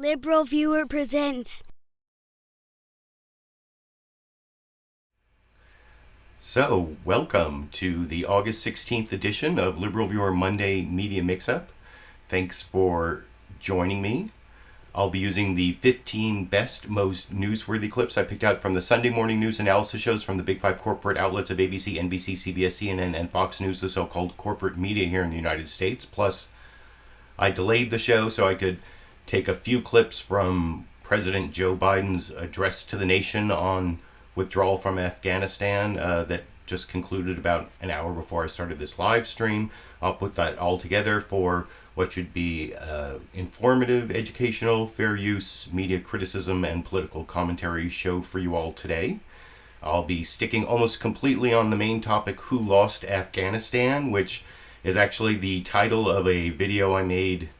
LiberalViewer presents. So, welcome to the August 16th edition of LiberalViewer Monday Media Mixup. Thanks for joining me. I'll be using the 15 best, most newsworthy clips I picked out from the Sunday morning news analysis shows from the big five corporate outlets of ABC, NBC, CBS, CNN, and Fox News, the so-called corporate media here in the United States. Plus, I delayed the show so I could take a few clips from President Joe Biden's address to the nation on withdrawal from Afghanistan that just concluded about an hour before I started this live stream. I'll put that all together for what should be informative, educational, fair use, media criticism, and political commentary show for you all today. I'll be sticking almost completely on the main topic, Who Lost Afghanistan, which is actually the title of a video I made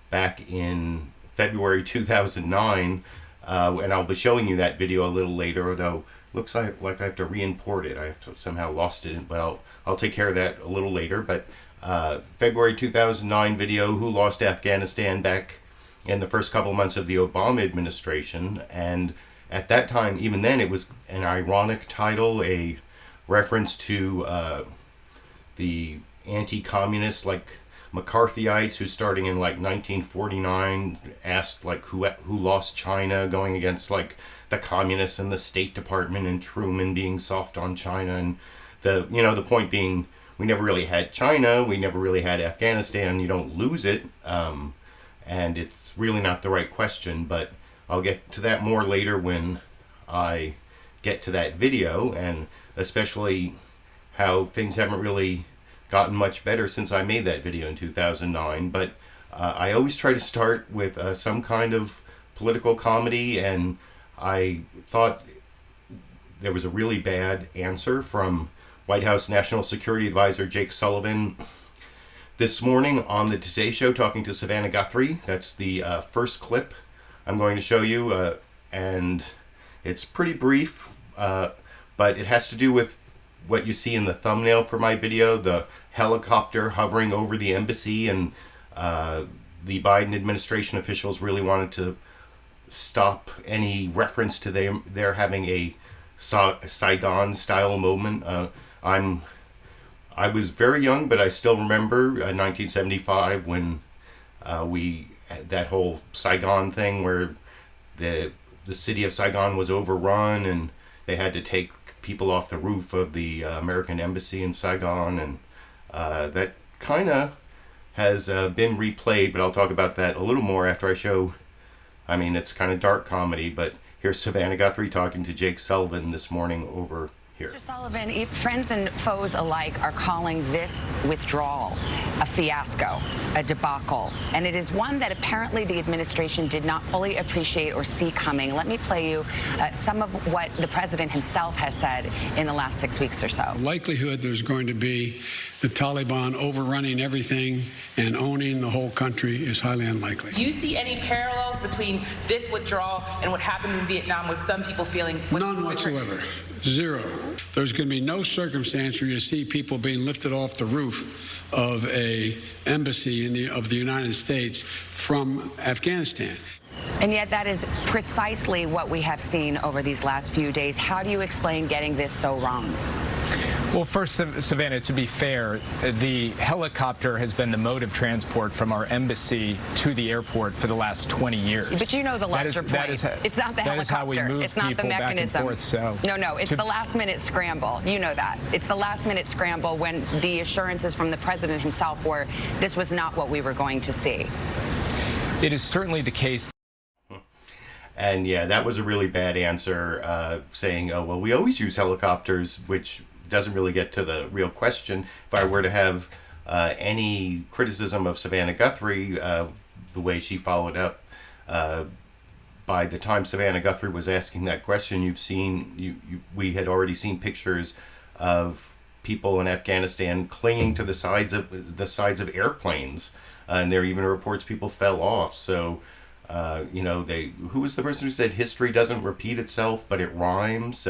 back in February 2009, and I'll be showing you that video a little later, although looks like I have to re-import it. I have to somehow lost it, but I'll take care of that a little later. But February 2009 video, Who Lost Afghanistan, back in the first couple months of the Obama administration. And at that time, even then, it was an ironic title, a reference to the anti-communists, like McCarthyites, who starting in like 1949 asked like who lost China, going against like the communists and the State Department and Truman being soft on China. And the point being, we never really had China, we never really had Afghanistan. You don't lose it, and it's really not the right question. But I'll get to that more later when I get to that video, and especially how things haven't really gotten much better since I made that video in 2009. But I always try to start with some kind of political comedy, and I thought there was a really bad answer from White House National Security Advisor Jake Sullivan this morning on the Today Show, talking to Savanah Guthrie. That's the first clip I'm going to show you, and it's pretty brief, but it has to do with what you see in the thumbnail for my video, the helicopter hovering over the embassy, and the Biden administration officials really wanted to stop any reference to they're having a Saigon style moment. I was very young, but I still remember 1975 when that whole Saigon thing where the city of Saigon was overrun and they had to take people off the roof of the American embassy in Saigon, and that kind of has been replayed, but I'll talk about that a little more after I show. I mean, it's kind of dark comedy, but here's Savanah Guthrie talking to Jake Sullivan this morning over here. Mr. Sullivan, friends and foes alike are calling this withdrawal a fiasco, a debacle, and it is one that apparently the administration did not fully appreciate or see coming. Let me play you some of what the president himself has said in the last 6 weeks or so. The likelihood there's going to be the Taliban overrunning everything and owning the whole country is highly unlikely. Do you see any parallels between this withdrawal and what happened in Vietnam, with some people feeling... None whatsoever. Zero. There's going to be no circumstance where you see people being lifted off the roof of a embassy of the United States from Afghanistan. And yet that is precisely what we have seen over these last few days. How do you explain getting this so wrong? Well, first, Savanah, to be fair, the helicopter has been the mode of transport from our embassy to the airport for the last 20 years. But you know the larger point. It's not the helicopter. That is how we move it's not people the mechanism. Back and forth, so No, it's the last-minute scramble. You know that. It's the last-minute scramble when the assurances from the president himself were this was not what we were going to see. It is certainly the case. And yeah, that was a really bad answer, saying, oh, well, we always use helicopters, which doesn't really get to the real question. If I were to have any criticism of Savanah Guthrie, the way she followed up, by the time Savanah Guthrie was asking that question, we had already seen pictures of people in Afghanistan clinging to the sides of airplanes, and there are even reports people fell off. So, who was the person who said history doesn't repeat itself, but it rhymes?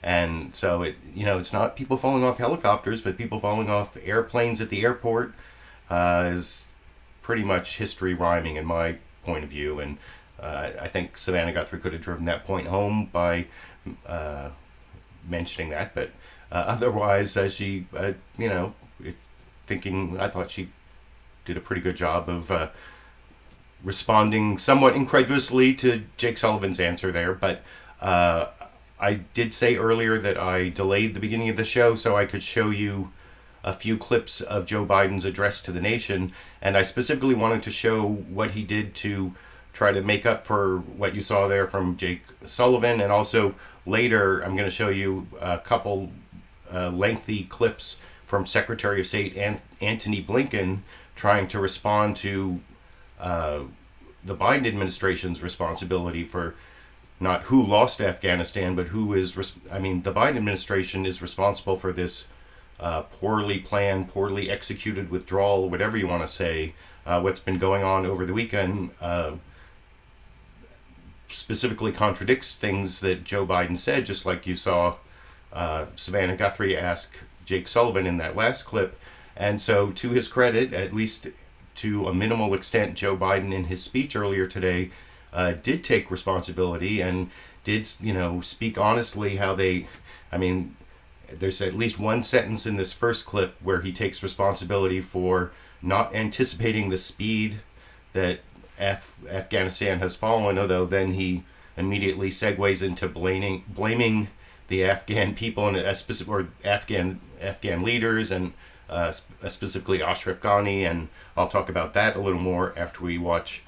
And so it's not people falling off helicopters, but people falling off airplanes at the airport is pretty much history rhyming in my point of view. And I think Savanah Guthrie could have driven that point home by mentioning that. But otherwise, she, I thought she did a pretty good job of responding somewhat incredulously to Jake Sullivan's answer there. But I did say earlier that I delayed the beginning of the show so I could show you a few clips of Joe Biden's address to the nation, and I specifically wanted to show what he did to try to make up for what you saw there from Jake Sullivan, and also later I'm going to show you a couple lengthy clips from Secretary of State Antony Blinken trying to respond to the Biden administration's responsibility for not who lost Afghanistan, but who is, the Biden administration is responsible for this poorly planned, poorly executed withdrawal, whatever you want to say. What's been going on over the weekend specifically contradicts things that Joe Biden said, just like you saw Savanah Guthrie ask Jake Sullivan in that last clip. And so, to his credit, at least to a minimal extent, Joe Biden in his speech earlier today did take responsibility and did, speak honestly how there's at least one sentence in this first clip where he takes responsibility for not anticipating the speed that Afghanistan has fallen, although then he immediately segues into blaming the Afghan people and Afghan leaders, and specifically Ashraf Ghani, and I'll talk about that a little more after we watch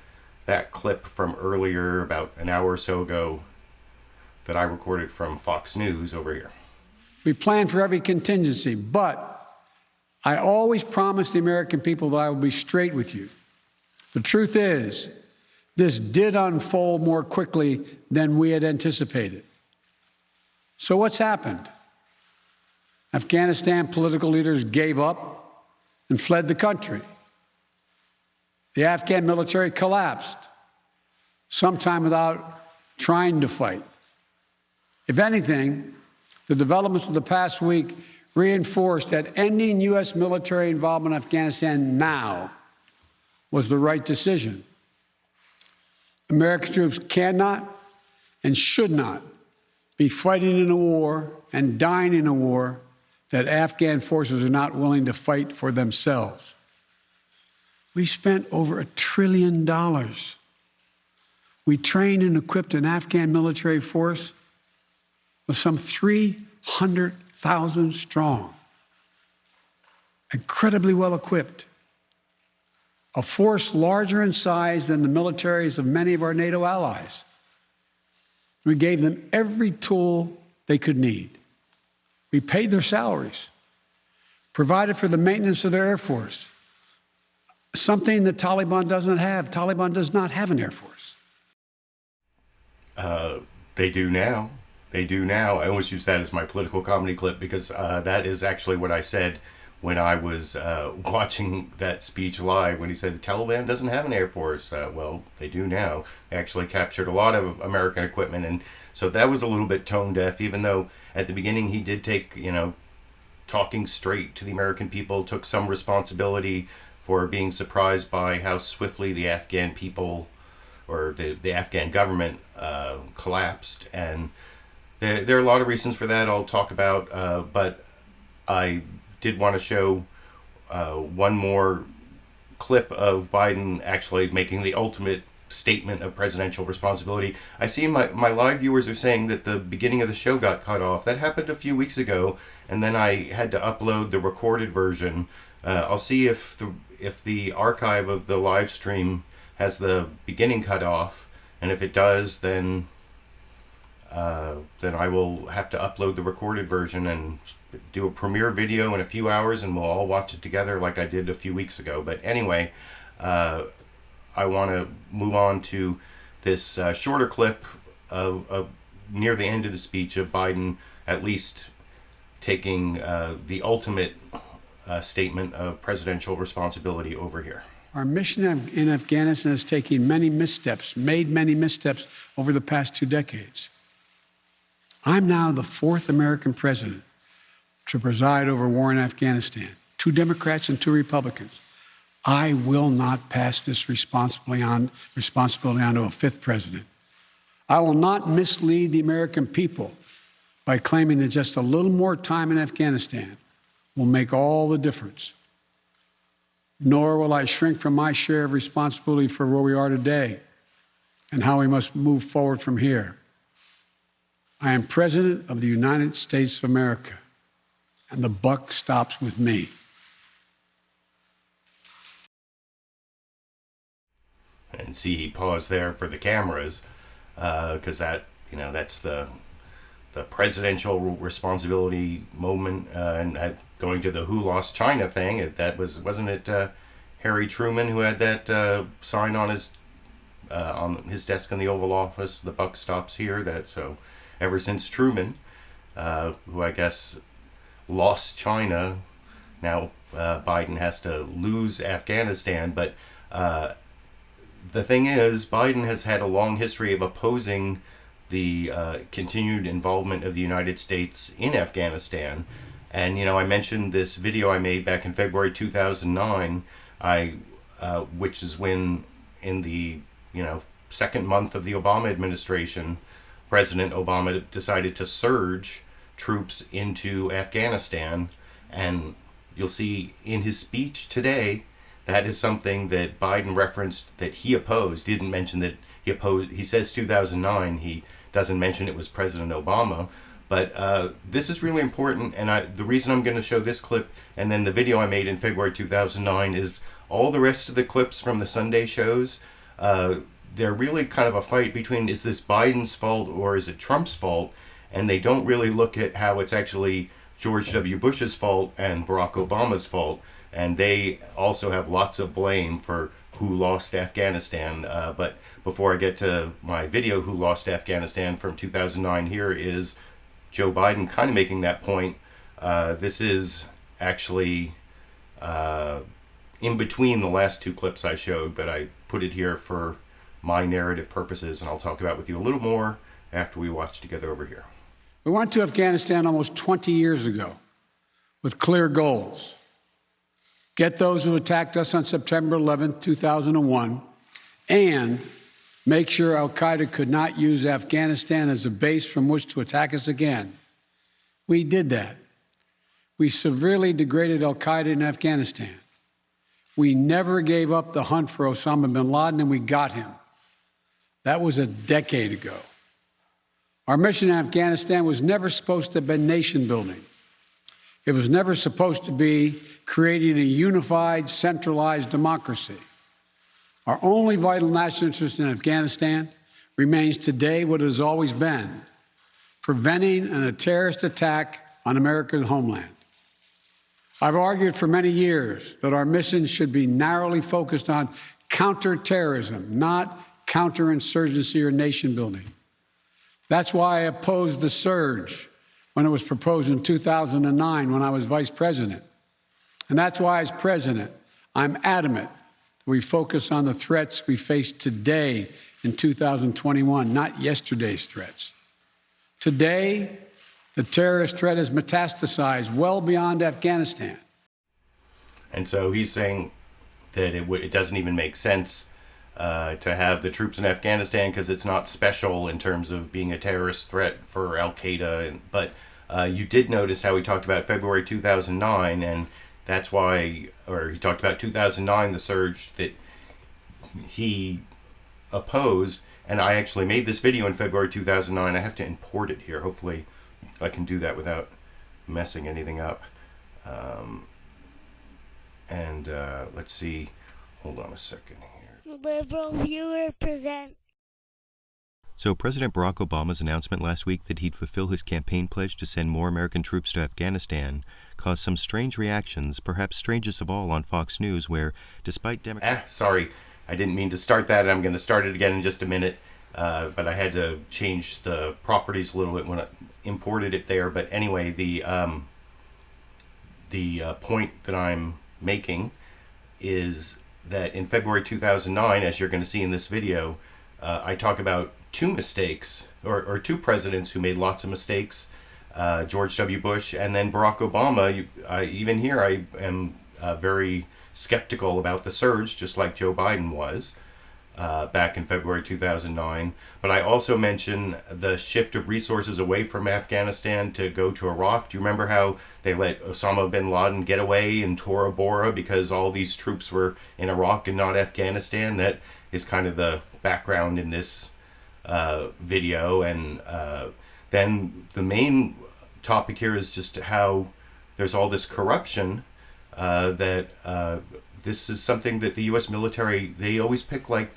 that clip from earlier, about an hour or so ago, that I recorded from Fox News over here. We plan for every contingency, but I always promise the American people that I will be straight with you. The truth is, this did unfold more quickly than we had anticipated. So what's happened? Afghanistan political leaders gave up and fled the country. The Afghan military collapsed, sometime without trying to fight. If anything, the developments of the past week reinforced that ending U.S. military involvement in Afghanistan now was the right decision. American troops cannot and should not be fighting in a war and dying in a war that Afghan forces are not willing to fight for themselves. We spent over $1 trillion. We trained and equipped an Afghan military force with some 300,000 strong, incredibly well equipped, a force larger in size than the militaries of many of our NATO allies. We gave them every tool they could need. We paid their salaries, provided for the maintenance of their Air Force, something the Taliban doesn't have. Taliban does not have an Air Force. They do now. They do now. I always use that as my political comedy clip because that is actually what I said when I was watching that speech live, when he said the Taliban doesn't have an Air Force. Well, they do now. They actually captured a lot of American equipment, and so that was a little bit tone deaf, even though at the beginning he did take, talking straight to the American people, took some responsibility for being surprised by how swiftly the Afghan people or the Afghan government collapsed. And there are a lot of reasons for that I'll talk about, but I did want to show one more clip of Biden actually making the ultimate statement of presidential responsibility. I see my live viewers are saying that the beginning of the show got cut off. That happened a few weeks ago, and then I had to upload the recorded version. I'll see if the archive of the live stream has the beginning cut off, and if it does, then I will have to upload the recorded version and do a premiere video in a few hours, and we'll all watch it together like I did a few weeks ago. But anyway, I want to move on to this shorter clip of near the end of the speech of Biden at least taking the ultimate statement of presidential responsibility over here. Our mission in Afghanistan has taken many missteps, made many missteps over the past 2 decades. I'm now the 4th American president to preside over war in Afghanistan, 2 Democrats and 2 Republicans. I will not pass this responsibility on to a fifth president. I will not mislead the American people by claiming that just a little more time in Afghanistan will make all the difference. Nor will I shrink from my share of responsibility for where we are today and how we must move forward from here. I am President of the United States of America, and the buck stops with me. And see, he paused there for the cameras, because that's the presidential responsibility moment, and going to the "Who Lost China" thing. Wasn't it Harry Truman who had that sign on his desk in the Oval Office? The buck stops here. So ever since Truman, who I guess lost China, now Biden has to lose Afghanistan, but. The thing is, Biden has had a long history of opposing the continued involvement of the United States in Afghanistan. And, I mentioned this video I made back in February 2009, which is when, in the, second month of the Obama administration, President Obama decided to surge troops into Afghanistan. And you'll see in his speech today, that is something that Biden referenced that he opposed. Didn't mention that he opposed. He says 2009. He doesn't mention it was President Obama. But this is really important. And the reason I'm going to show this clip and then the video I made in February 2009 is all the rest of the clips from the Sunday shows. They're really kind of a fight between, is this Biden's fault or is it Trump's fault? And they don't really look at how it's actually George W. Bush's fault and Barack Obama's fault. And they also have lots of blame for who lost Afghanistan. But before I get to my video, Who Lost Afghanistan from 2009, here is Joe Biden kind of making that point. This is actually in between the last two clips I showed, but I put it here for my narrative purposes, and I'll talk about it with you a little more after we watch together over here. We went to Afghanistan almost 20 years ago with clear goals. Get those who attacked us on September 11th, 2001, and make sure al-Qaeda could not use Afghanistan as a base from which to attack us again. We did that. We severely degraded al-Qaeda in Afghanistan. We never gave up the hunt for Osama bin Laden, and we got him. That was a decade ago. Our mission in Afghanistan was never supposed to have been nation building. It was never supposed to be creating a unified, centralized democracy. Our only vital national interest in Afghanistan remains today what it has always been: preventing a terrorist attack on America's homeland. I've argued for many years that our mission should be narrowly focused on counterterrorism, not counterinsurgency or nation building. That's why I opposed the surge when it was proposed in 2009 when I was vice president. And that's why, as president, I'm adamant that we focus on the threats we face today in 2021, not yesterday's threats. Today, the terrorist threat has metastasized well beyond Afghanistan. And so he's saying that it doesn't even make sense to have the troops in Afghanistan because it's not special in terms of being a terrorist threat for al-Qaeda. But you did notice how he talked about February 2009, and that's why, or he talked about 2009, the surge that he opposed. And I actually made this video in February 2009. I have to import it here. Hopefully I can do that without messing anything up. Let's see. Hold on a second here. LiberalViewer presents. So President Barack Obama's announcement last week that he'd fulfill his campaign pledge to send more American troops to Afghanistan caused some strange reactions, perhaps strangest of all on Fox News, where despite sorry, I didn't mean to start that. I'm going to start it again in just a minute, but I had to change the properties a little bit when I imported it there. But anyway, the point that I'm making is that in February 2009, as you're going to see in this video, I talk about two mistakes, or two presidents who made lots of mistakes, George W. Bush and then Barack Obama. Even here I am very skeptical about the surge, just like Joe Biden was back in February 2009. But I also mentioned the shift of resources away from Afghanistan to go to Iraq. Do you remember how they let Osama bin Laden get away in Tora Bora because all these troops were in Iraq and not Afghanistan? That is kind of the background in this video. And then the main topic here is just how there's all this corruption that this is something that the U.S. military, they always pick like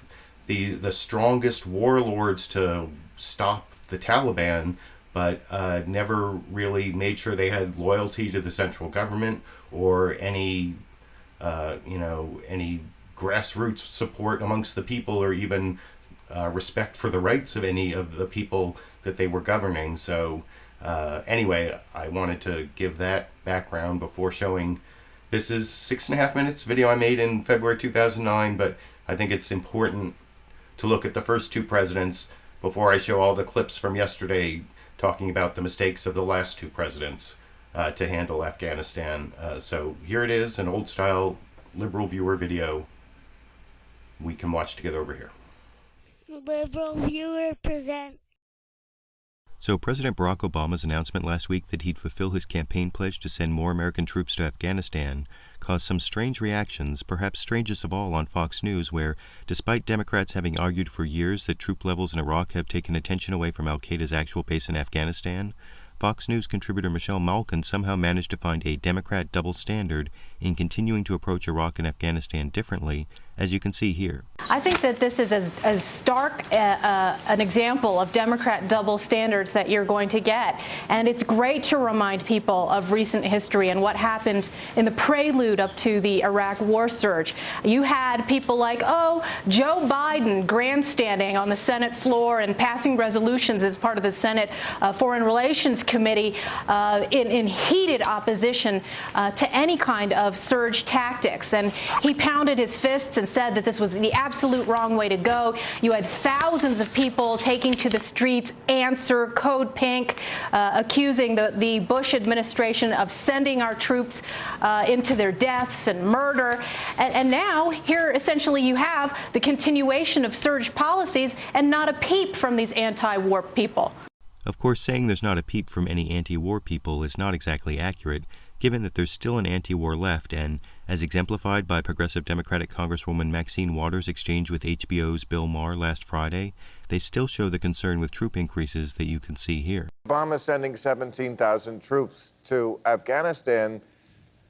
the strongest warlords to stop the Taliban, but never really made sure they had loyalty to the central government or any any grassroots support amongst the people, or even respect for the rights of any of the people that they were governing. So anyway, I wanted to give that background before showing. This is 6.5 minutes video I made in February 2009, but I think it's important to look at the first two presidents before I show all the clips from yesterday talking about the mistakes of the last two presidents to handle Afghanistan. So here it is, an old style LiberalViewer video we can watch together over here. LiberalViewer present. So President Barack Obama's announcement last week that he'd fulfill his campaign pledge to send more American troops to Afghanistan caused some strange reactions, perhaps strangest of all on Fox News, where, despite Democrats having argued for years that troop levels in Iraq have taken attention away from al-Qaeda's actual base in Afghanistan, Fox News contributor Michelle Malkin somehow managed to find a Democrat double standard in continuing to approach Iraq and Afghanistan differently, as you can see here. I think that this is as stark an example of Democrat double standards that you're going to get. And it's great to remind people of recent history and what happened in the prelude up to the Iraq war surge. You had people like, Joe Biden grandstanding on the Senate floor and passing resolutions as part of the Senate Foreign Relations Committee in heated opposition to any kind of surge tactics. And he pounded his fists and said that this was the absolute wrong way to go. You had thousands of people taking to the streets, Answer, Code Pink, accusing the Bush administration of sending our troops into their deaths and murder. And now here essentially you have the continuation of surge policies and not a peep from these anti-war people. Of course, saying there's not a peep from any anti-war people is not exactly accurate, given that there's still an anti-war left, and, as exemplified by Progressive Democratic Congresswoman Maxine Waters' exchange with HBO's Bill Maher last Friday, they still show the concern with troop increases that you can see here. Obama sending 17,000 troops to Afghanistan,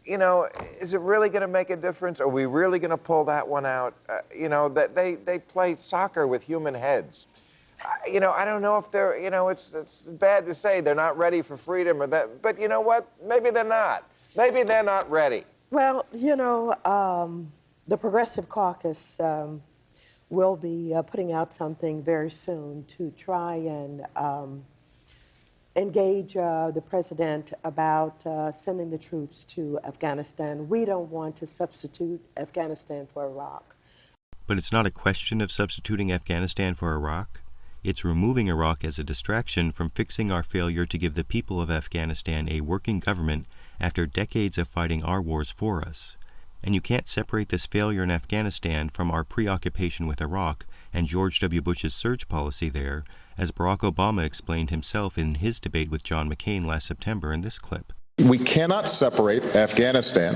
you know, is it really going to make a difference? Are we really going to pull that one out? They play soccer with human heads. I don't know if they're, it's bad to say they're not ready for freedom or that, but you know what? Maybe they're not. Maybe they're not ready. Well, the Progressive Caucus will be putting out something very soon to try and engage the president about sending the troops to Afghanistan. We don't want to substitute Afghanistan for Iraq. But it's not a question of substituting Afghanistan for Iraq. It's removing Iraq as a distraction from fixing our failure to give the people of Afghanistan a working government after decades of fighting our wars for us. And you can't separate this failure in Afghanistan from our preoccupation with Iraq and George W. Bush's surge policy there, as Barack Obama explained himself in his debate with John McCain last September in this clip. We cannot separate Afghanistan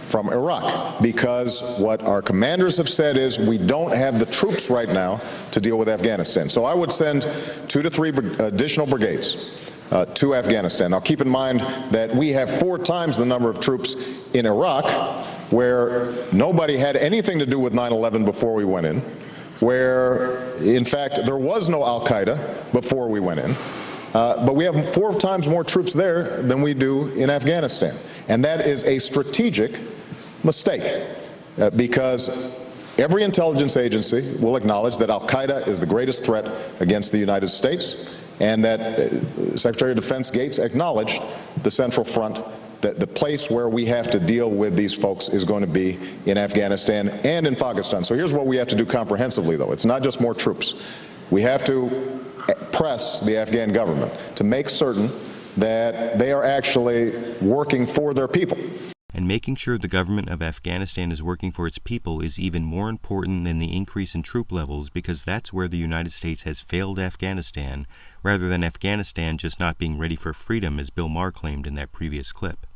from Iraq, because what our commanders have said is we don't have the troops right now to deal with Afghanistan. So I would send 2 to 3 additional brigades to Afghanistan. Now keep in mind that we have 4 times the number of troops in Iraq, where nobody had anything to do with 9/11 before we went in, where in fact there was no Al-Qaeda before we went in. But we have 4 times more troops there than we do in Afghanistan. And that is a strategic mistake, because every intelligence agency will acknowledge that Al-Qaeda is the greatest threat against the United States, and that Secretary of Defense Gates acknowledged the Central Front, that the place where we have to deal with these folks is going to be in Afghanistan and in Pakistan. So here's what we have to do comprehensively, though. It's not just more troops. We have to press the Afghan government to make certain that they are actually working for their people. And making sure the government of Afghanistan is working for its people is even more important than the increase in troop levels, because that's where the United States has failed Afghanistan, rather than Afghanistan just not being ready for freedom, as Bill Maher claimed in that previous clip.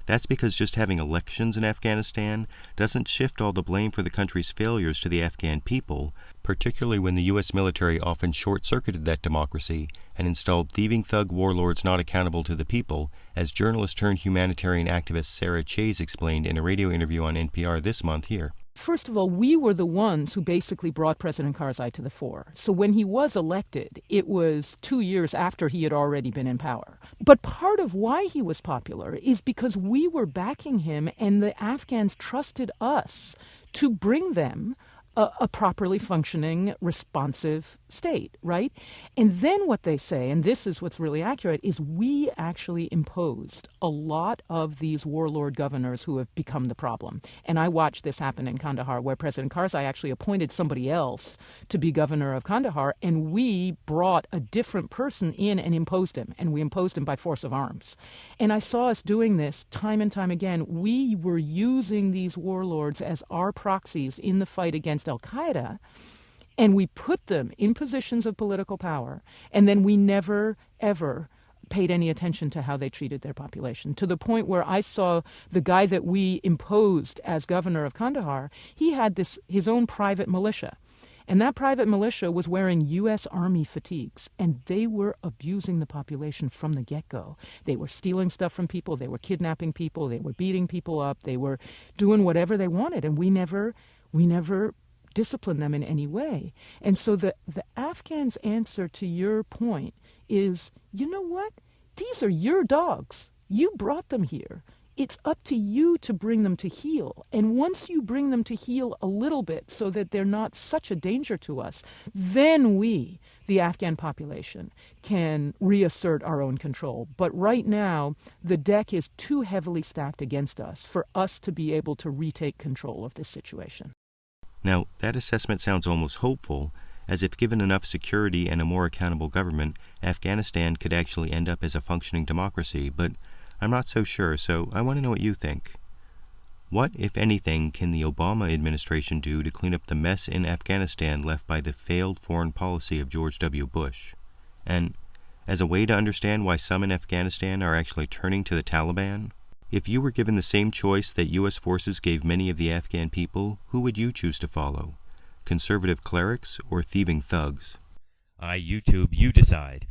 That's because just having elections in Afghanistan doesn't shift all the blame for the country's failures to the Afghan people, particularly when the U.S. military often short-circuited that democracy and installed thieving thug warlords not accountable to the people, as journalist-turned-humanitarian activist Sarah Chase explained in a radio interview on NPR this month here. First of all, we were the ones who basically brought President Karzai to the fore. So when he was elected, it was 2 years after he had already been in power. But part of why he was popular is because we were backing him, and the Afghans trusted us to bring them a properly functioning, responsive state, right? And then what they say, and this is what's really accurate, is we actually imposed a lot of these warlord governors who have become the problem. And I watched this happen in Kandahar, where President Karzai actually appointed somebody else to be governor of Kandahar, and we brought a different person in and imposed him, and we imposed him by force of arms. And I saw us doing this time and time again. We were using these warlords as our proxies in the fight against al-Qaeda, and we put them in positions of political power, and then we never, ever paid any attention to how they treated their population, to the point where I saw the guy that we imposed as governor of Kandahar, he had his own private militia. And that private militia was wearing U.S. Army fatigues, and they were abusing the population from the get-go. They were stealing stuff from people, they were kidnapping people, they were beating people up, they were doing whatever they wanted, and we never disciplined them in any way. And so the Afghans' answer to your point is, you know what? These are your dogs. You brought them here. It's up to you to bring them to heel. And once you bring them to heel a little bit so that they're not such a danger to us, then we, the Afghan population, can reassert our own control. But right now, the deck is too heavily stacked against us for us to be able to retake control of this situation. Now, that assessment sounds almost hopeful, as if given enough security and a more accountable government, Afghanistan could actually end up as a functioning democracy, but I'm not so sure, so I want to know what you think. What, if anything, can the Obama administration do to clean up the mess in Afghanistan left by the failed foreign policy of George W. Bush? And as a way to understand why some in Afghanistan are actually turning to the Taliban, if you were given the same choice that U.S. forces gave many of the Afghan people, who would you choose to follow? Conservative clerics or thieving thugs? I YouTube, you decide.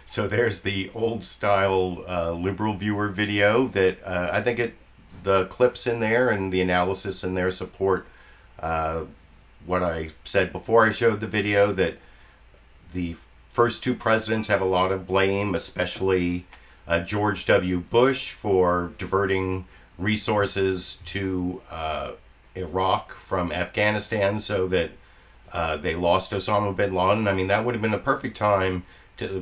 So there's the old-style LiberalViewer video that I think the clips in there and the analysis in there support what I said before I showed the video, that the first two presidents have a lot of blame, especially George W. Bush for diverting resources to Iraq from Afghanistan so that they lost Osama bin Laden. I mean, that would have been a perfect time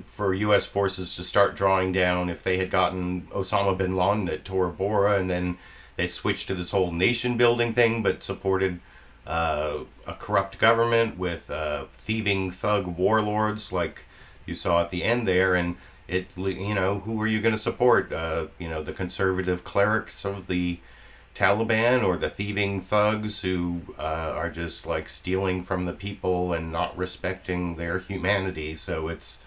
for U.S. forces to start drawing down if they had gotten Osama bin Laden at Tora Bora, and then they switched to this whole nation-building thing, but supported a corrupt government with thieving thug warlords like you saw at the end there. And who are you going to support? The conservative clerics of the Taliban, or the thieving thugs who are just like stealing from the people and not respecting their humanity? So it's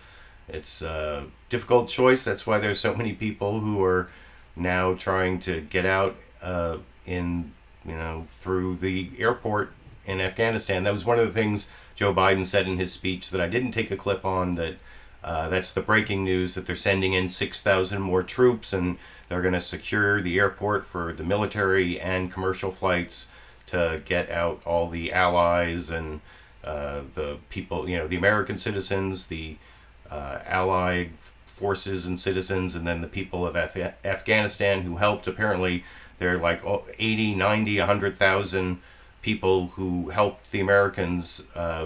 a difficult choice. That's why there's so many people who are now trying to get out through the airport in Afghanistan. That was one of the things Joe Biden said in his speech that I didn't take a clip on, that that's the breaking news, that they're sending in 6,000 more troops, and they're going to secure the airport for the military and commercial flights to get out all the allies and the people, the American citizens, the allied forces and citizens, and then the people of Afghanistan who helped. Apparently there are like 80, 90, 100,000 people who helped the Americans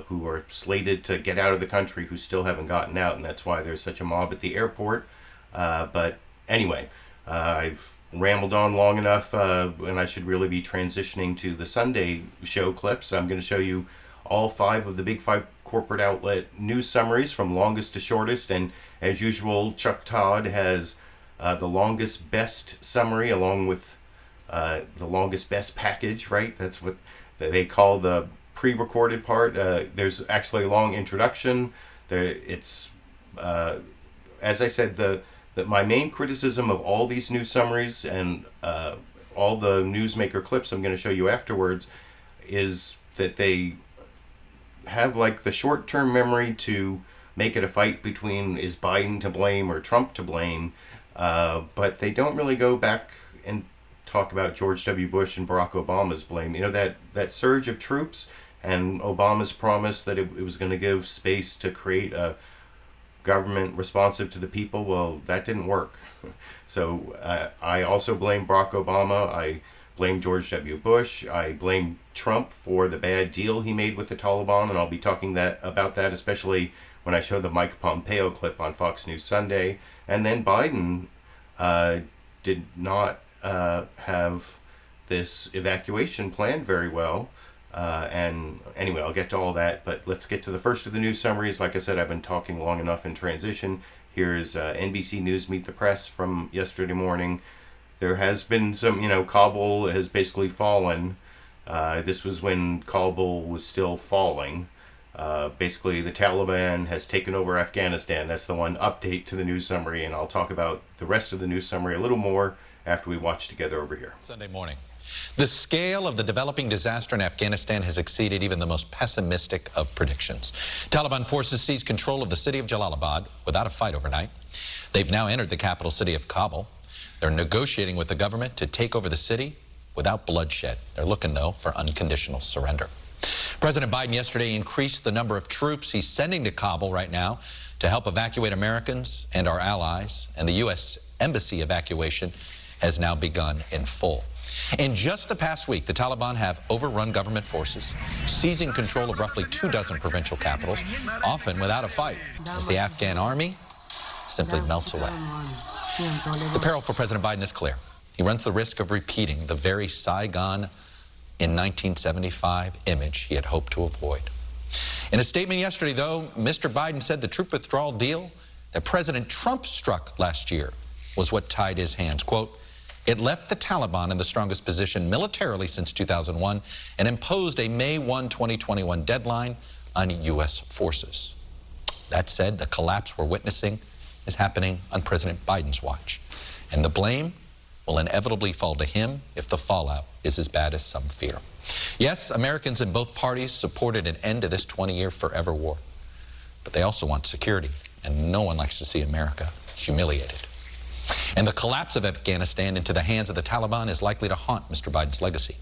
who are slated to get out of the country who still haven't gotten out, and that's why there's such a mob at the airport. But anyway, I've rambled on long enough, and I should really be transitioning to the Sunday show clips. I'm going to show you all 5 of the big 5 corporate outlet news summaries from longest to shortest, and as usual, Chuck Todd has the longest best summary along with the longest best package, right? That's what they call the pre-recorded part. There's actually a long introduction. It's as I said, my main criticism of all these news summaries and all the newsmaker clips I'm going to show you afterwards is that they have like the short-term memory to make it a fight between is Biden to blame or Trump to blame, but they don't really go back and talk about George W. Bush and Barack Obama's blame. You know, that surge of troops and Obama's promise that it was going to give space to create a government responsive to the people. Well, that didn't work. So I also blame Barack Obama. I blame George W. Bush. I blame Trump for the bad deal he made with the Taliban, and I'll be talking about that, especially when I show the Mike Pompeo clip on Fox News Sunday. And then Biden did not have this evacuation plan very well. And anyway, I'll get to all that, but let's get to the first of the news summaries. Like I said, I've been talking long enough in transition. Here's NBC News Meet the Press from yesterday morning. There has been some, Kabul has basically fallen. This was when Kabul was still falling. Basically, the Taliban has taken over Afghanistan. That's the one update to the news summary, and I'll talk about the rest of the news summary a little more after we watch together over here. Sunday morning. The scale of the developing disaster in Afghanistan has exceeded even the most pessimistic of predictions. Taliban forces seized control of the city of Jalalabad without a fight overnight. They've now entered the capital city of Kabul. They're negotiating with the government to take over the city without bloodshed. They're looking, though, for unconditional surrender. President Biden yesterday increased the number of troops he's sending to Kabul right now to help evacuate Americans and our allies, and the U.S. Embassy evacuation has now begun in full. In just the past week, the Taliban have overrun government forces, seizing control of roughly 24 provincial capitals, often without a fight, as the Afghan army simply melts away. The peril for President Biden is clear. He runs the risk of repeating the very Saigon in 1975 image he had hoped to avoid. In a statement yesterday, though, Mr. Biden said the troop withdrawal deal that President Trump struck last year was what tied his hands. Quote, "It left the Taliban in the strongest position militarily since 2001 and imposed a May 1, 2021 deadline on U.S. forces." That said, the collapse we're witnessing is happening on President Biden's watch, and the blame will inevitably fall to him if the fallout is as bad as some fear. Yes, Americans in both parties supported an end to this 20-year forever war, but they also want security, and no one likes to see America humiliated. And the collapse of Afghanistan into the hands of the Taliban is likely to haunt Mr. Biden's legacy,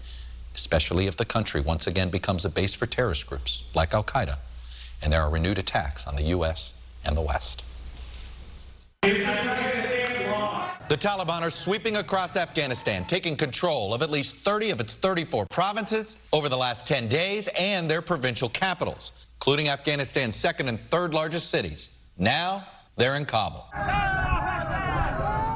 especially if the country once again becomes a base for terrorist groups like Al-Qaeda, and there are renewed attacks on the U.S. and the West. The Taliban are sweeping across Afghanistan, taking control of at least 30 of its 34 provinces over the last 10 days and their provincial capitals, including Afghanistan's second and third largest cities. Now they're in Kabul.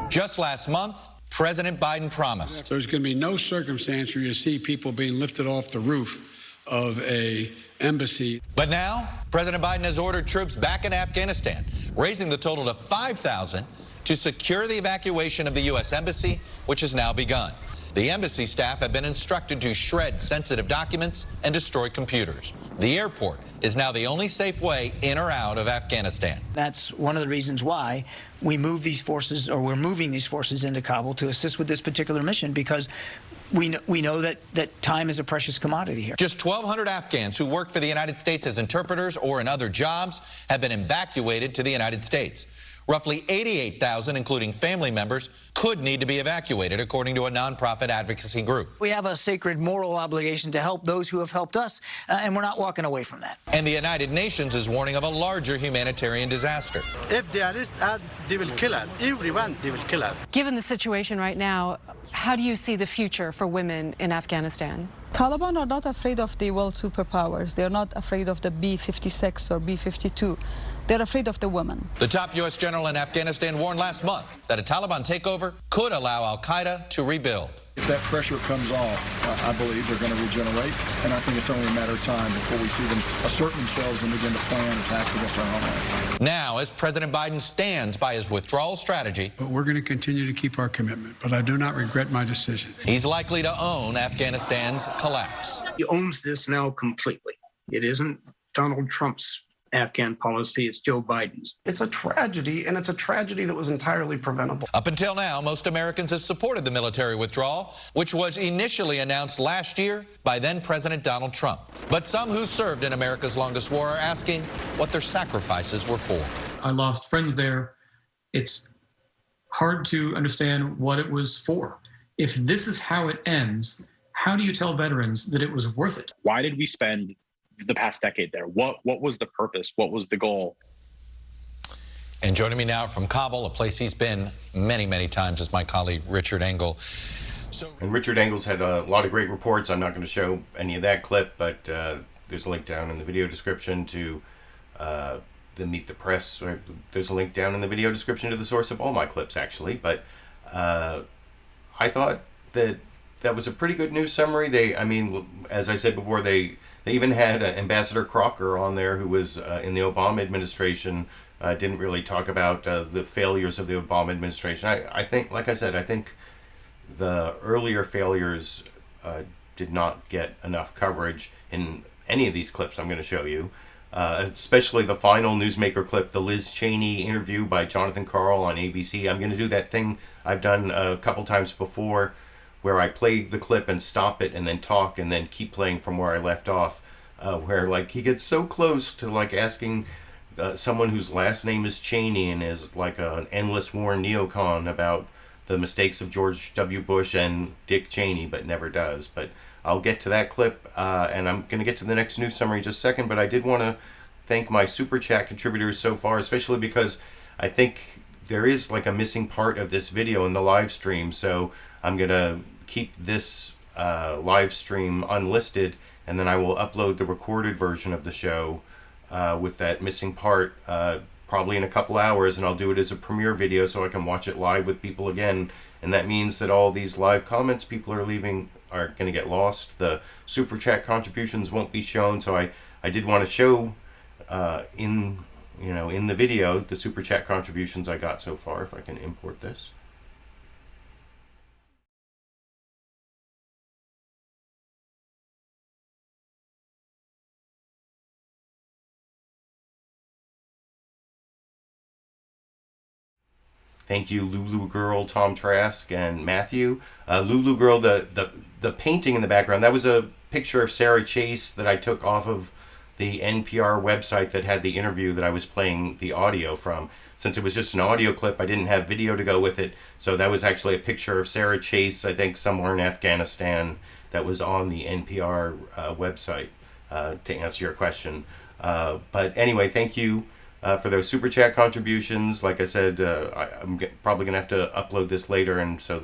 Just last month, President Biden promised there's going to be no circumstance where you see people being lifted off the roof of a embassy. But now, President Biden has ordered troops back in Afghanistan, raising the total to 5,000 to secure the evacuation of the U.S. Embassy, which has now begun. The embassy staff have been instructed to shred sensitive documents and destroy computers. The airport is now the only safe way in or out of Afghanistan. That's one of the reasons why we move these forces, or we're moving these forces into Kabul to assist with this particular mission, because we know that time is a precious commodity here. Just 1,200 Afghans who work for the United States as interpreters or in other jobs have been evacuated to the United States. Roughly 88,000, including family members, could need to be evacuated, according to a nonprofit advocacy group. We have a sacred moral obligation to help those who have helped us, and we're not walking away from that. And the United Nations is warning of a larger humanitarian disaster. If they arrest us, they will kill us. Everyone, they will kill us. Given the situation right now, how do you see the future for women in Afghanistan? Taliban are not afraid of the world superpowers. They're not afraid of the B-56 or B-52. They're afraid of the women. The top U.S. general in Afghanistan warned last month that a Taliban takeover could allow Al-Qaeda to rebuild. If that pressure comes off, I believe they're going to regenerate, and I think it's only a matter of time before we see them assert themselves and begin to plan attacks against our homeland. Now, as President Biden stands by his withdrawal strategy, But we're going to continue to keep our commitment, but I do not regret my decision. he's likely to own Afghanistan's collapse. He owns this now completely. It isn't Donald Trump's Afghan policy, it's Joe Biden's. It's a tragedy, and it's a tragedy that was entirely preventable. Up until now, most Americans have supported the military withdrawal, which was initially announced last year by then-President Donald Trump. But some who served in America's longest war are asking what their sacrifices were for. I lost friends there. It's hard to understand what it was for. If this is how it ends, how do you tell veterans that it was worth it? Why did we spend the past decade there? What was the purpose? What was the goal? And joining me now from Kabul, a place he's been many, many times, is my colleague Richard Engel. And Richard Engel's had a lot of great reports. I'm not going to show any of that clip, but there's a link down in the video description to the Meet the Press. There's a link down in the video description to the source of all my clips, actually. But I thought that was a pretty good news summary. As I said before, they even had Ambassador Crocker on there, who was in the Obama administration. Didn't really talk about the failures of the Obama administration. I think, like I said, I think the earlier failures did not get enough coverage in any of these clips I'm going to show you. Especially the final newsmaker clip, the Liz Cheney interview by Jon Karl on ABC. I'm going to do that thing I've done a couple times before, where I play the clip and stop it and then talk and then keep playing from where I left off, where like he gets so close to like asking someone whose last name is Cheney and is like an endless war neocon about the mistakes of George W. Bush and Dick Cheney, but never does. But I'll get to that clip, and I'm going to get to the next news summary in just a second, but I did want to thank my Super Chat contributors so far, especially because I think there is like a missing part of this video in the live stream, so I'm going to keep this live stream unlisted, and then I will upload the recorded version of the show with that missing part probably in a couple hours, and I'll do it as a premiere video so I can watch it live with people again. And that means that all these live comments people are leaving are going to get lost. The Super Chat contributions won't be shown, so I did want to show in the video the Super Chat contributions I got so far, if I can import this. Thank you, Lulu Girl, Tom Trask, and Matthew. Lulu Girl, the painting in the background, that was a picture of Sarah Chase that I took off of the NPR website that had the interview that I was playing the audio from. Since it was just an audio clip, I didn't have video to go with it, so that was actually a picture of Sarah Chase, I think somewhere in Afghanistan, that was on the NPR website, to answer your question. But anyway, thank you for those Super Chat contributions. Like I said, I'm probably going to have to upload this later, and so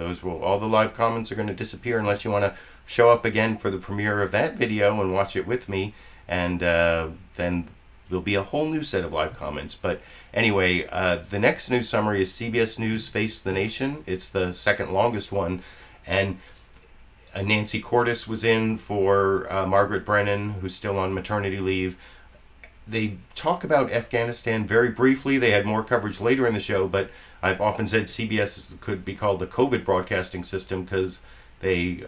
all the live comments are going to disappear unless you want to show up again for the premiere of that video and watch it with me, and then there'll be a whole new set of live comments. But anyway, the next news summary is CBS News Face the Nation. It's the second longest one, and Nancy Cordes was in for Margaret Brennan, who's still on maternity leave. They talk about Afghanistan very briefly. They had more coverage later in the show, but I've often said CBS could be called the COVID broadcasting system because they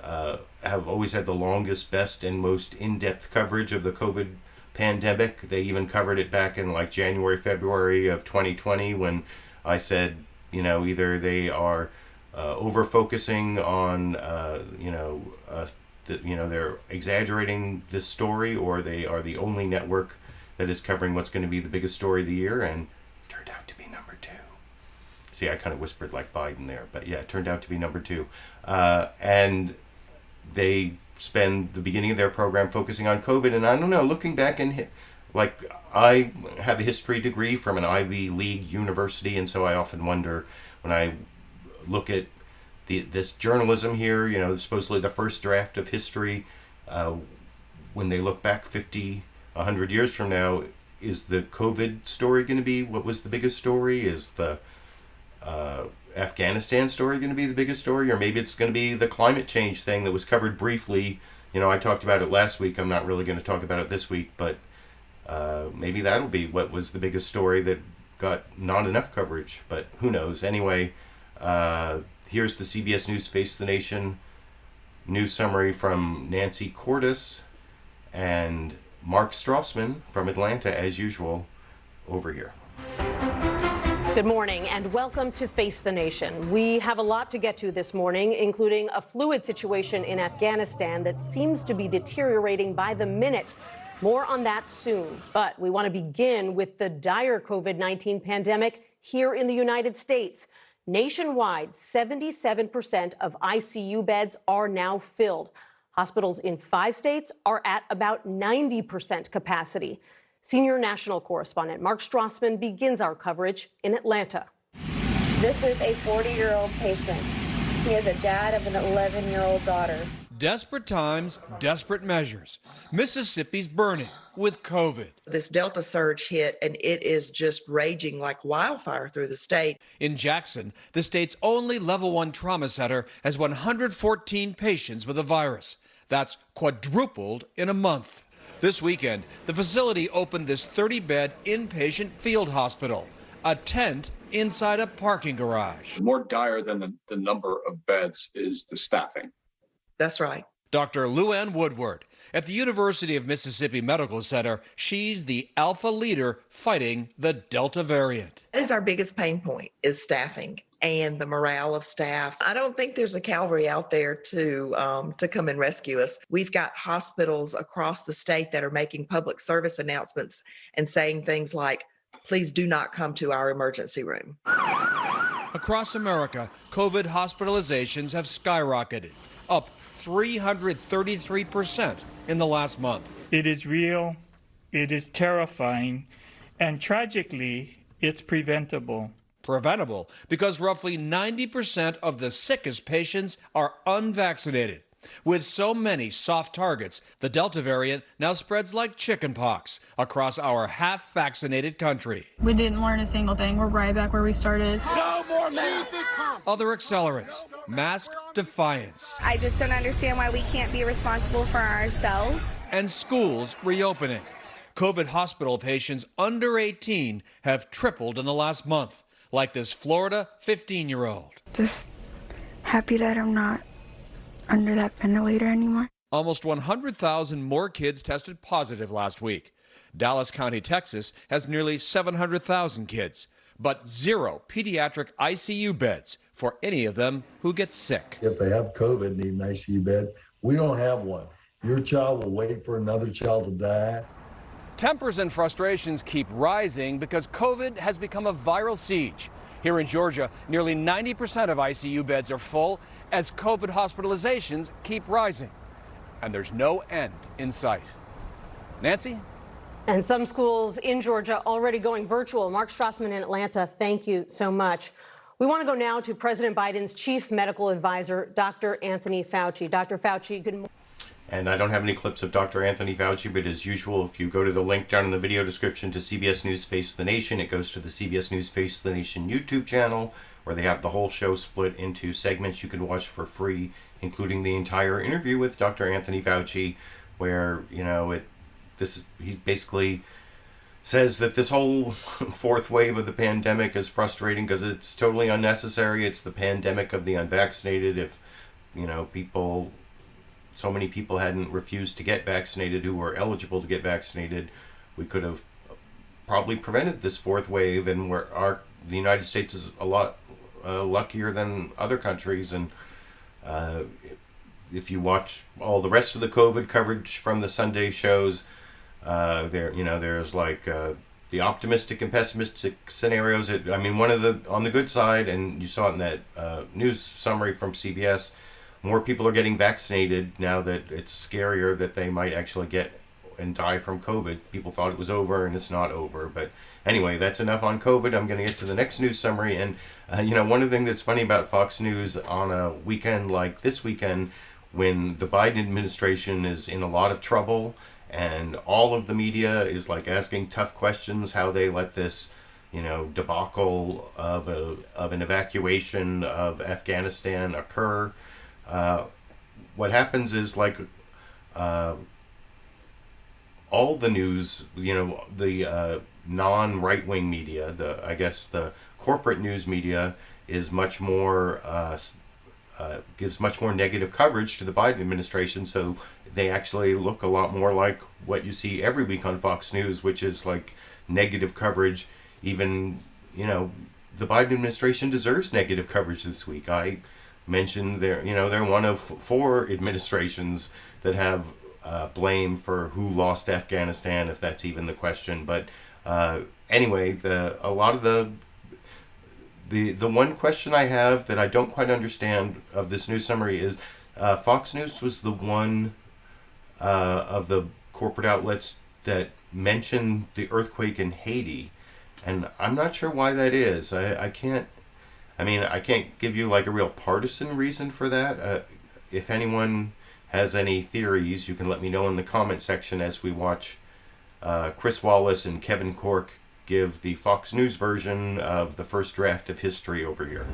have always had the longest, best, and most in-depth coverage of the COVID pandemic. They even covered it back in like January, February of 2020 when I said, either they are over-focusing on, they're exaggerating this story, or they are the only network that is covering what's going to be the biggest story of the year, and turned out to be number 2. See, I kind of whispered like Biden there, but yeah, it turned out to be number 2. And they spend the beginning of their program focusing on COVID, and I don't know, looking back and I have a history degree from an Ivy League university, and so I often wonder when I look at this journalism here, supposedly the first draft of history, when they look back 100 years from now, is the COVID story going to be what was the biggest story? Is the Afghanistan story going to be the biggest story, or maybe it's going to be the climate change thing that was covered briefly. I talked about it last week. I'm not really going to talk about it this week, but maybe that'll be what was the biggest story that got not enough coverage, but who knows. Anyway, here's the CBS News Face the Nation news summary from Nancy Cordes and Mark Strassman from Atlanta, as usual, over here. Good morning and welcome to Face the Nation. We have a lot to get to this morning, including a fluid situation in Afghanistan that seems to be deteriorating by the minute. More on that soon. But we want to begin with the dire COVID-19 pandemic here in the United States. Nationwide, 77% of ICU beds are now filled. Hospitals in 5 states are at about 90% capacity. Senior national correspondent Mark Strassman begins our coverage in Atlanta. This is a 40-year-old patient. He is a dad of an 11-year-old daughter. Desperate times, desperate measures. Mississippi's burning with COVID. This Delta surge hit, and it is just raging like wildfire through the state. In Jackson, the state's only level 1 trauma center has 114 patients with the virus. That's quadrupled in a month. This weekend, the facility opened this 30-bed inpatient field hospital, a tent inside a parking garage. More dire than the number of beds is the staffing. That's right. Dr. Luann Woodward at the University of Mississippi Medical Center, she's the alpha leader fighting the Delta variant. That is our biggest pain point, is staffing and the morale of staff. I don't think there's a cavalry out there to come and rescue us. We've got hospitals across the state that are making public service announcements and saying things like, please do not come to our emergency room. Across America, COVID hospitalizations have skyrocketed, up 333% in the last month. It is real, it is terrifying, and tragically, it's preventable. Preventable because roughly 90% of the sickest patients are unvaccinated. With so many soft targets, the Delta variant now spreads like chickenpox across our half-vaccinated country. We didn't learn a single thing. We're right back where we started. No more masks! Other accelerants, mask defiance. I just don't understand why we can't be responsible for ourselves. And schools reopening. COVID hospital patients under 18 have tripled in the last month, like this Florida 15-year-old. Just happy that I'm not under that ventilator anymore. Almost 100,000 more kids tested positive last week. Dallas County, Texas has nearly 700,000 kids, but 0 pediatric ICU beds for any of them who get sick. If they have COVID and need an ICU bed, we don't have one. Your child will wait for another child to die. Tempers and frustrations keep rising because COVID has become a viral siege. Here in Georgia, nearly 90% of ICU beds are full as COVID hospitalizations keep rising. And there's no end in sight. Nancy? And some schools in Georgia already going virtual. Mark Strassman in Atlanta, thank you so much. We want to go now to President Biden's chief medical advisor, Dr. Anthony Fauci. Dr. Fauci, good morning. And I don't have any clips of Dr. Anthony Fauci, but as usual, if you go to the link down in the video description to CBS News Face the Nation, it goes to the CBS News Face the Nation YouTube channel, where they have the whole show split into segments you can watch for free, including the entire interview with Dr. Anthony Fauci, where, he basically says that this whole fourth wave of the pandemic is frustrating because it's totally unnecessary. It's the pandemic of the unvaccinated. If, so many people hadn't refused to get vaccinated who were eligible to get vaccinated, we could have probably prevented this fourth wave, and the United States is a lot luckier than other countries. And if you watch all the rest of the COVID coverage from the Sunday shows, there's like the optimistic and pessimistic scenarios. On the good side, and you saw it in that news summary from CBS, more people are getting vaccinated now that it's scarier that they might actually get and die from COVID. People thought it was over, and it's not over. But anyway, that's enough on COVID. I'm going to get to the next news summary. And, one of the things that's funny about Fox News on a weekend like this weekend, when the Biden administration is in a lot of trouble and all of the media is like asking tough questions, how they let this debacle of an evacuation of Afghanistan occur. What happens is all the news, the non-right-wing media, the corporate news media is much more gives much more negative coverage to the Biden administration, so they actually look a lot more like what you see every week on Fox News, which is like negative coverage. Even, the Biden administration deserves negative coverage this week. I mentioned they're one of 4 administrations that have blame for who lost Afghanistan, if that's even the question. But anyway, a lot of the one question I have that I don't quite understand of this news summary is Fox News was the one of the corporate outlets that mentioned the earthquake in Haiti, and I'm not sure why that is. I can't give you like a real partisan reason for that. If anyone has any theories, you can let me know in the comment section as we watch Chris Wallace and Kevin Corke give the Fox News version of the first draft of history over here.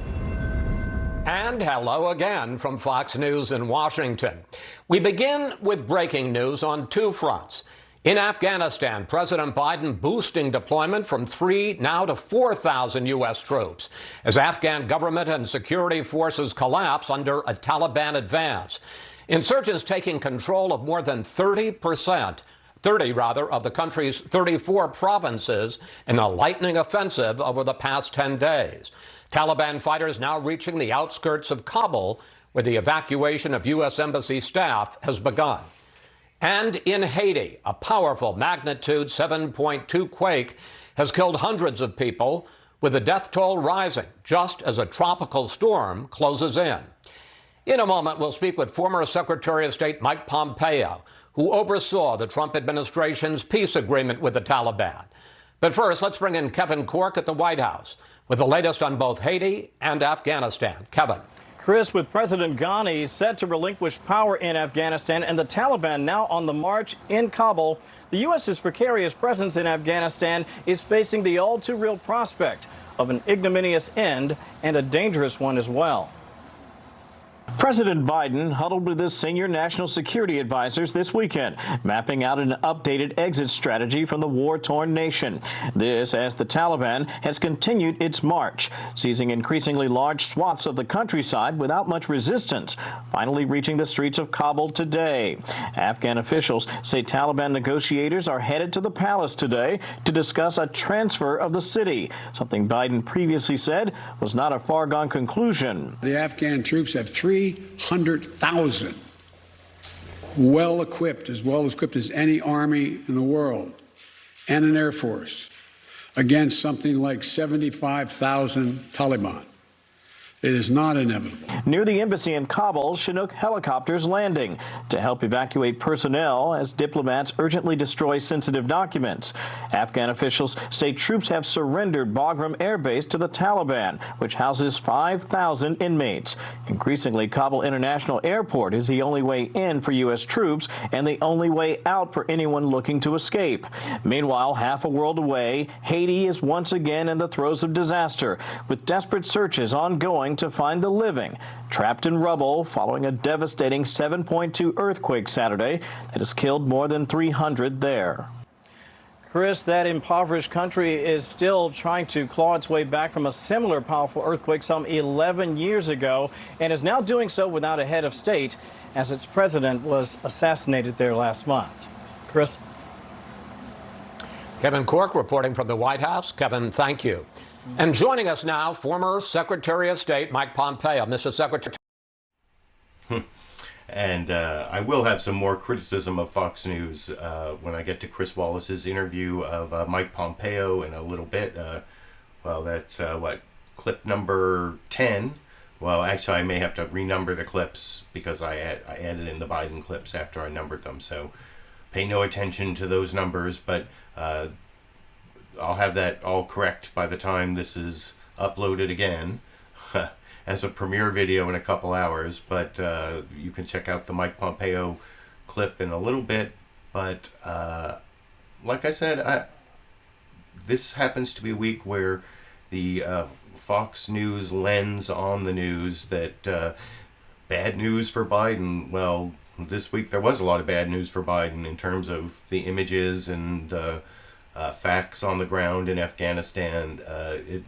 And hello again from Fox News in Washington. We begin with breaking news on 2 fronts. In Afghanistan, President Biden boosting deployment from 3 now to 4,000 U.S. troops as Afghan government and security forces collapse under a Taliban advance. Insurgents taking control of more than 30 of the country's 34 provinces in a lightning offensive over the past 10 days. Taliban fighters now reaching the outskirts of Kabul, where the evacuation of U.S. Embassy staff has begun. And in Haiti, a powerful magnitude 7.2 quake has killed hundreds of people, with the death toll rising just as a tropical storm closes in. In a moment, we'll speak with former Secretary of State Mike Pompeo, who oversaw the Trump administration's peace agreement with the Taliban. But first, let's bring in Kevin Corke at the White House with the latest on both Haiti and Afghanistan. Kevin. Chris, with President Ghani set to relinquish power in Afghanistan and the Taliban now on the march in Kabul, the U.S.'s precarious presence in Afghanistan is facing the all-too-real prospect of an ignominious end, and a dangerous one as well. President Biden huddled with his senior national security advisors this weekend, mapping out an updated exit strategy from the war-torn nation. This as the Taliban has continued its march, seizing increasingly large swaths of the countryside without much resistance, finally reaching the streets of Kabul today. Afghan officials say Taliban negotiators are headed to the palace today to discuss a transfer of the city, something Biden previously said was not a foregone conclusion. The Afghan troops have 300,000 well-equipped as any army in the world, and an air force against something like 75,000 Taliban. It is not inevitable. Near the embassy in Kabul, Chinook helicopters landing to help evacuate personnel as diplomats urgently destroy sensitive documents. Afghan officials say troops have surrendered Bagram Air Base to the Taliban, which houses 5,000 inmates. Increasingly, Kabul International Airport is the only way in for U.S. troops and the only way out for anyone looking to escape. Meanwhile, half a world away, Haiti is once again in the throes of disaster, with desperate searches ongoing to find the living, trapped in rubble following a devastating 7.2 earthquake Saturday that has killed more than 300 there. Chris, that impoverished country is still trying to claw its way back from a similar powerful earthquake some 11 years ago, and is now doing so without a head of state, as its president was assassinated there last month. Chris? Kevin Corke reporting from the White House. Kevin, thank you. And joining us now, former Secretary of State Mike Pompeo. Mr. Secretary. And I will have some more criticism of Fox News when I get to Chris Wallace's interview of Mike Pompeo in a little bit. Well, that's clip number 10. Well, actually, I may have to renumber the clips because I added in the Biden clips after I numbered them. So pay no attention to those numbers, but I'll have that all correct by the time this is uploaded again as a premiere video in a couple hours. But you can check out the Mike Pompeo clip in a little bit. But like I said, this happens to be a week where the Fox News lens on the news that bad news for Biden. Well, this week there was a lot of bad news for Biden in terms of the images and the facts on the ground in Afghanistan.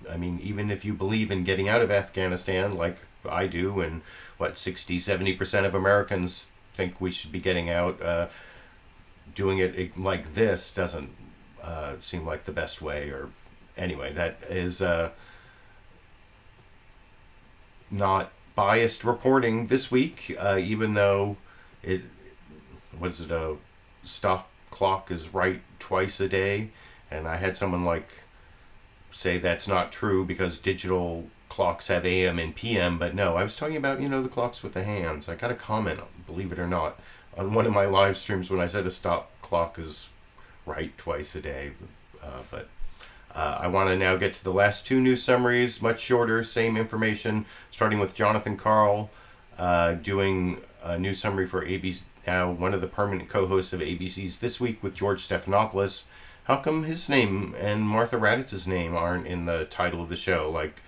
I mean, even if you believe in getting out of Afghanistan, like I do, and 60-70% of Americans think we should be getting out, doing it like this doesn't seem like the best way. Or anyway, that is not biased reporting this week, even though a stock clock is right twice a day, and I had someone say that's not true because digital clocks have AM and PM, but no, I was talking about the clocks with the hands. I got a comment, believe it or not, on one of my live streams when I said a stock clock is right twice a day. But I want to now get to the last two news summaries, much shorter, same information, starting with Jon Karl doing a news summary for ABC, now one of the permanent co-hosts of ABC's This Week with George Stephanopoulos. How come his name and Martha Raddatz's name aren't in the title of the show? Like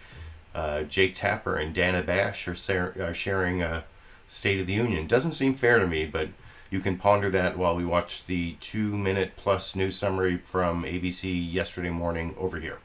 Jake Tapper and Dana Bash are sharing a State of the Union. Doesn't seem fair to me, but you can ponder that while we watch the 2-minute plus news summary from ABC yesterday morning over here.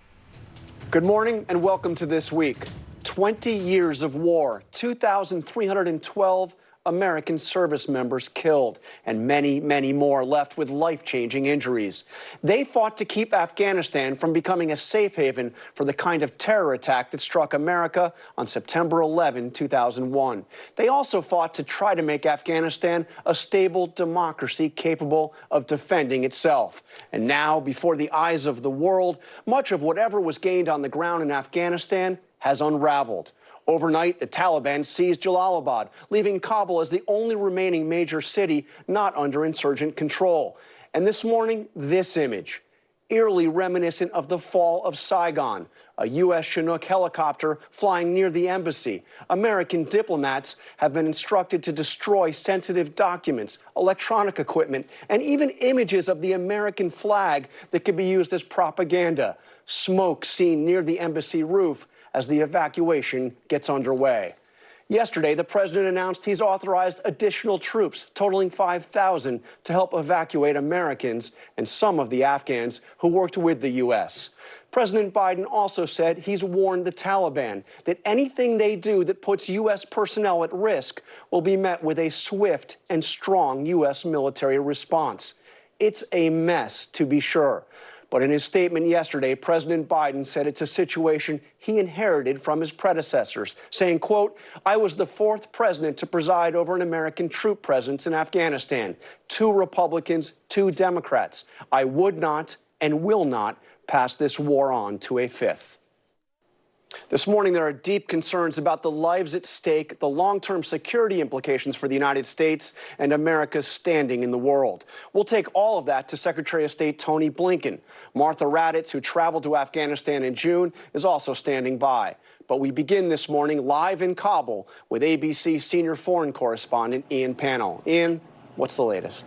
Good morning and welcome to This Week. 20 years of war, 2,312 American service members killed, and many, many more left with life-changing injuries. They fought to keep Afghanistan from becoming a safe haven for the kind of terror attack that struck America on September 11, 2001. They also fought to try to make Afghanistan a stable democracy capable of defending itself. And now, before the eyes of the world, much of whatever was gained on the ground in Afghanistan has unraveled. Overnight, the Taliban seized Jalalabad, leaving Kabul as the only remaining major city not under insurgent control. And this morning, this image, eerily reminiscent of the fall of Saigon, a U.S. Chinook helicopter flying near the embassy. American diplomats have been instructed to destroy sensitive documents, electronic equipment, and even images of the American flag that could be used as propaganda. Smoke seen near the embassy roof as the evacuation gets underway. Yesterday, the president announced he's authorized additional troops, totaling 5,000, to help evacuate Americans and some of the Afghans who worked with the U.S. President Biden also said he's warned the Taliban that anything they do that puts U.S. personnel at risk will be met with a swift and strong U.S. military response. It's a mess, to be sure. But in his statement yesterday, President Biden said it's a situation he inherited from his predecessors, saying, quote, "I was the fourth president to preside over an American troop presence in Afghanistan. 2 Republicans, 2 Democrats. I would not and will not pass this war on to a 5th. This morning, there are deep concerns about the lives at stake, the long-term security implications for the United States, and America's standing in the world. We'll take all of that to Secretary of State Tony Blinken. Martha Raddatz, who traveled to Afghanistan in June, is also standing by. But we begin this morning live in Kabul with ABC senior foreign correspondent Ian Pannell. Ian, what's the latest?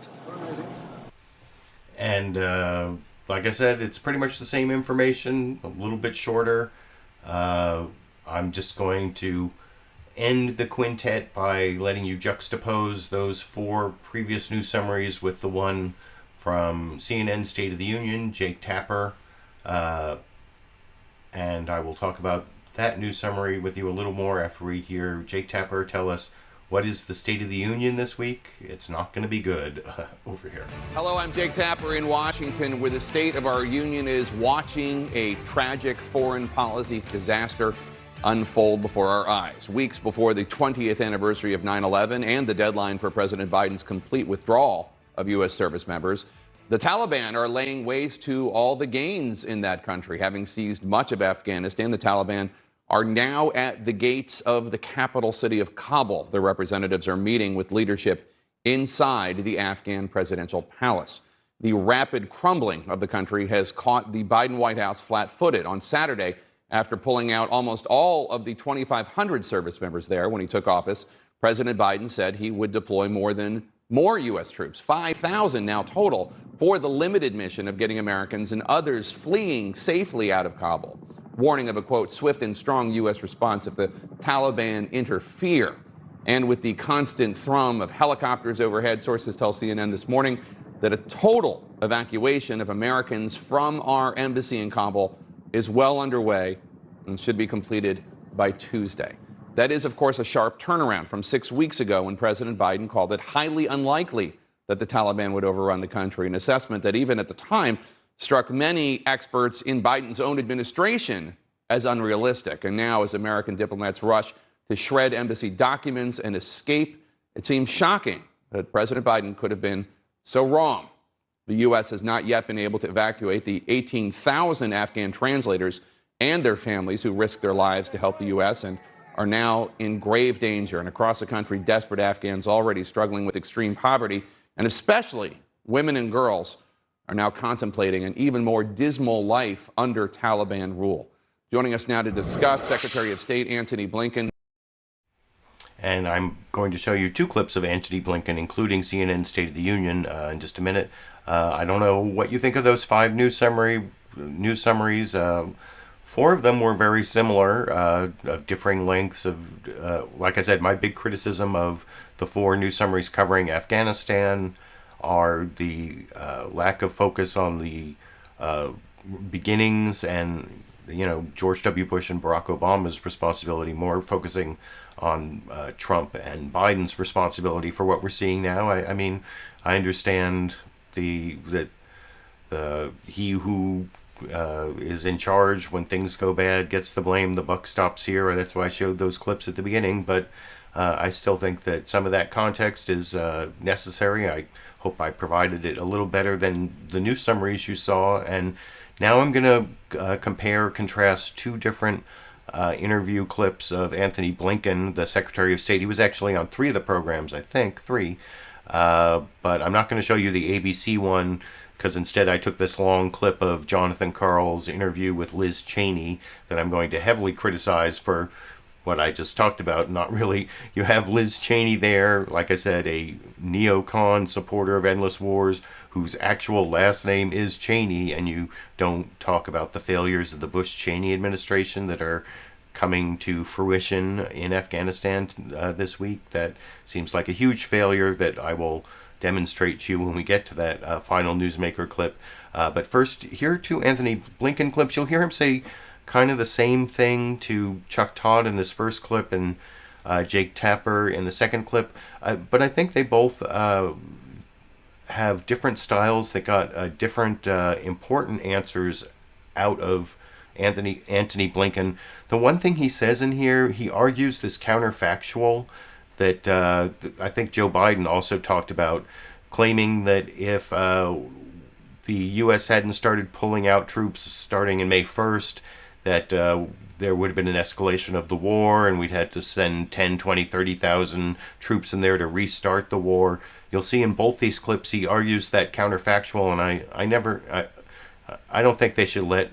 And like I said, it's pretty much the same information, a little bit shorter. I'm just going to end the quintet by letting you juxtapose those 4 previous news summaries with the one from CNN State of the Union, Jake Tapper, and I will talk about that news summary with you a little more after we hear Jake Tapper tell us what is the State of the Union this week. It's not going to be good. Over here. Hello, I'm Jake Tapper in Washington, where the state of our union is watching a tragic foreign policy disaster unfold before our eyes. Weeks before the 20th anniversary of 9/11 and the deadline for President Biden's complete withdrawal of U.S. service members, the Taliban are laying waste to all the gains in that country. Having seized much of Afghanistan, the Taliban are now at the gates of the capital city of Kabul. Their representatives are meeting with leadership inside the Afghan presidential palace. The rapid crumbling of the country has caught the Biden White House flat-footed. On Saturday, after pulling out almost all of the 2,500 service members there when he took office, President Biden said he would deploy more than more U.S. troops, 5,000 now total, for the limited mission of getting Americans and others fleeing safely out of Kabul, warning of a, quote, swift and strong U.S. response if the Taliban interfere. And with the constant thrum of helicopters overhead, sources tell CNN this morning that a total evacuation of Americans from our embassy in Kabul is well underway and should be completed by Tuesday. That is, of course, a sharp turnaround from 6 weeks ago when President Biden called it highly unlikely that the Taliban would overrun the country, an assessment that even at the time struck many experts in Biden's own administration as unrealistic. And now, as American diplomats rush to shred embassy documents and escape, it seems shocking that President Biden could have been so wrong. The U.S. has not yet been able to evacuate the 18,000 Afghan translators and their families who risked their lives to help the U.S. and are now in grave danger. And across the country, desperate Afghans already struggling with extreme poverty, and especially women and girls, are now contemplating an even more dismal life under Taliban rule. Joining us now to discuss, Secretary of State Antony Blinken. And I'm going to show you two clips of Antony Blinken, including CNN's State of the Union, in just a minute. I don't know what you think of those 5 news summaries. 4 of them were very similar, of differing lengths of, like I said, my big criticism of the 4 news summaries covering Afghanistan are the lack of focus on the beginnings and, George W. Bush and Barack Obama's responsibility, more focusing on Trump and Biden's responsibility for what we're seeing now. I mean, I understand that he who is in charge when things go bad gets the blame, the buck stops here. That's why I showed those clips at the beginning. But I still think that some of that context is necessary. I hope I provided it a little better than the news summaries you saw. And now I'm going to contrast 2 different interview clips of Antony Blinken, the Secretary of State. He was actually on 3 of the programs, I think, 3. But I'm not going to show you the ABC one, because instead I took this long clip of Jon Karl's interview with Liz Cheney that I'm going to heavily criticize for what I just talked about. Not really. You have Liz Cheney there, like I said, a neocon supporter of endless wars, whose actual last name is Cheney, and you don't talk about the failures of the Bush-Cheney administration that are coming to fruition in Afghanistan this week. That seems like a huge failure that I will demonstrate to you when we get to that final newsmaker clip. But first, here are 2 Antony Blinken clips. You'll hear him say kind of the same thing to Chuck Todd in this first clip and Jake Tapper in the second clip. But I think they both have different styles that got different important answers out of Antony Blinken. The one thing he says in here, he argues this counterfactual that I think Joe Biden also talked about, claiming that if the U.S. hadn't started pulling out troops starting in May 1st, that there would have been an escalation of the war and we'd had to send 10, 20, 30,000 troops in there to restart the war. You'll see in both these clips he argues that counterfactual, and I don't think they should let,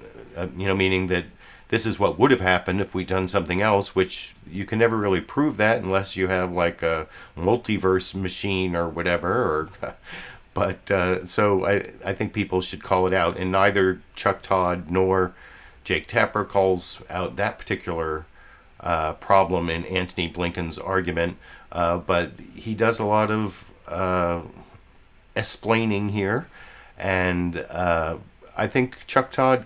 meaning that this is what would have happened if we'd done something else, which you can never really prove that unless you have like a multiverse machine or whatever. So I think people should call it out, and neither Chuck Todd nor Jake Tapper calls out that particular problem in Antony Blinken's argument, but he does a lot of explaining here, and I think Chuck Todd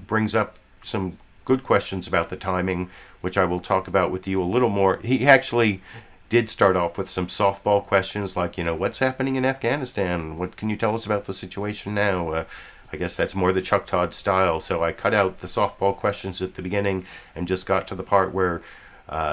brings up some good questions about the timing, which I will talk about with you a little more. He actually did start off with some softball questions like, what's happening in Afghanistan? What can you tell us about the situation now? I guess that's more the Chuck Todd style. So I cut out the softball questions at the beginning and just got to the part where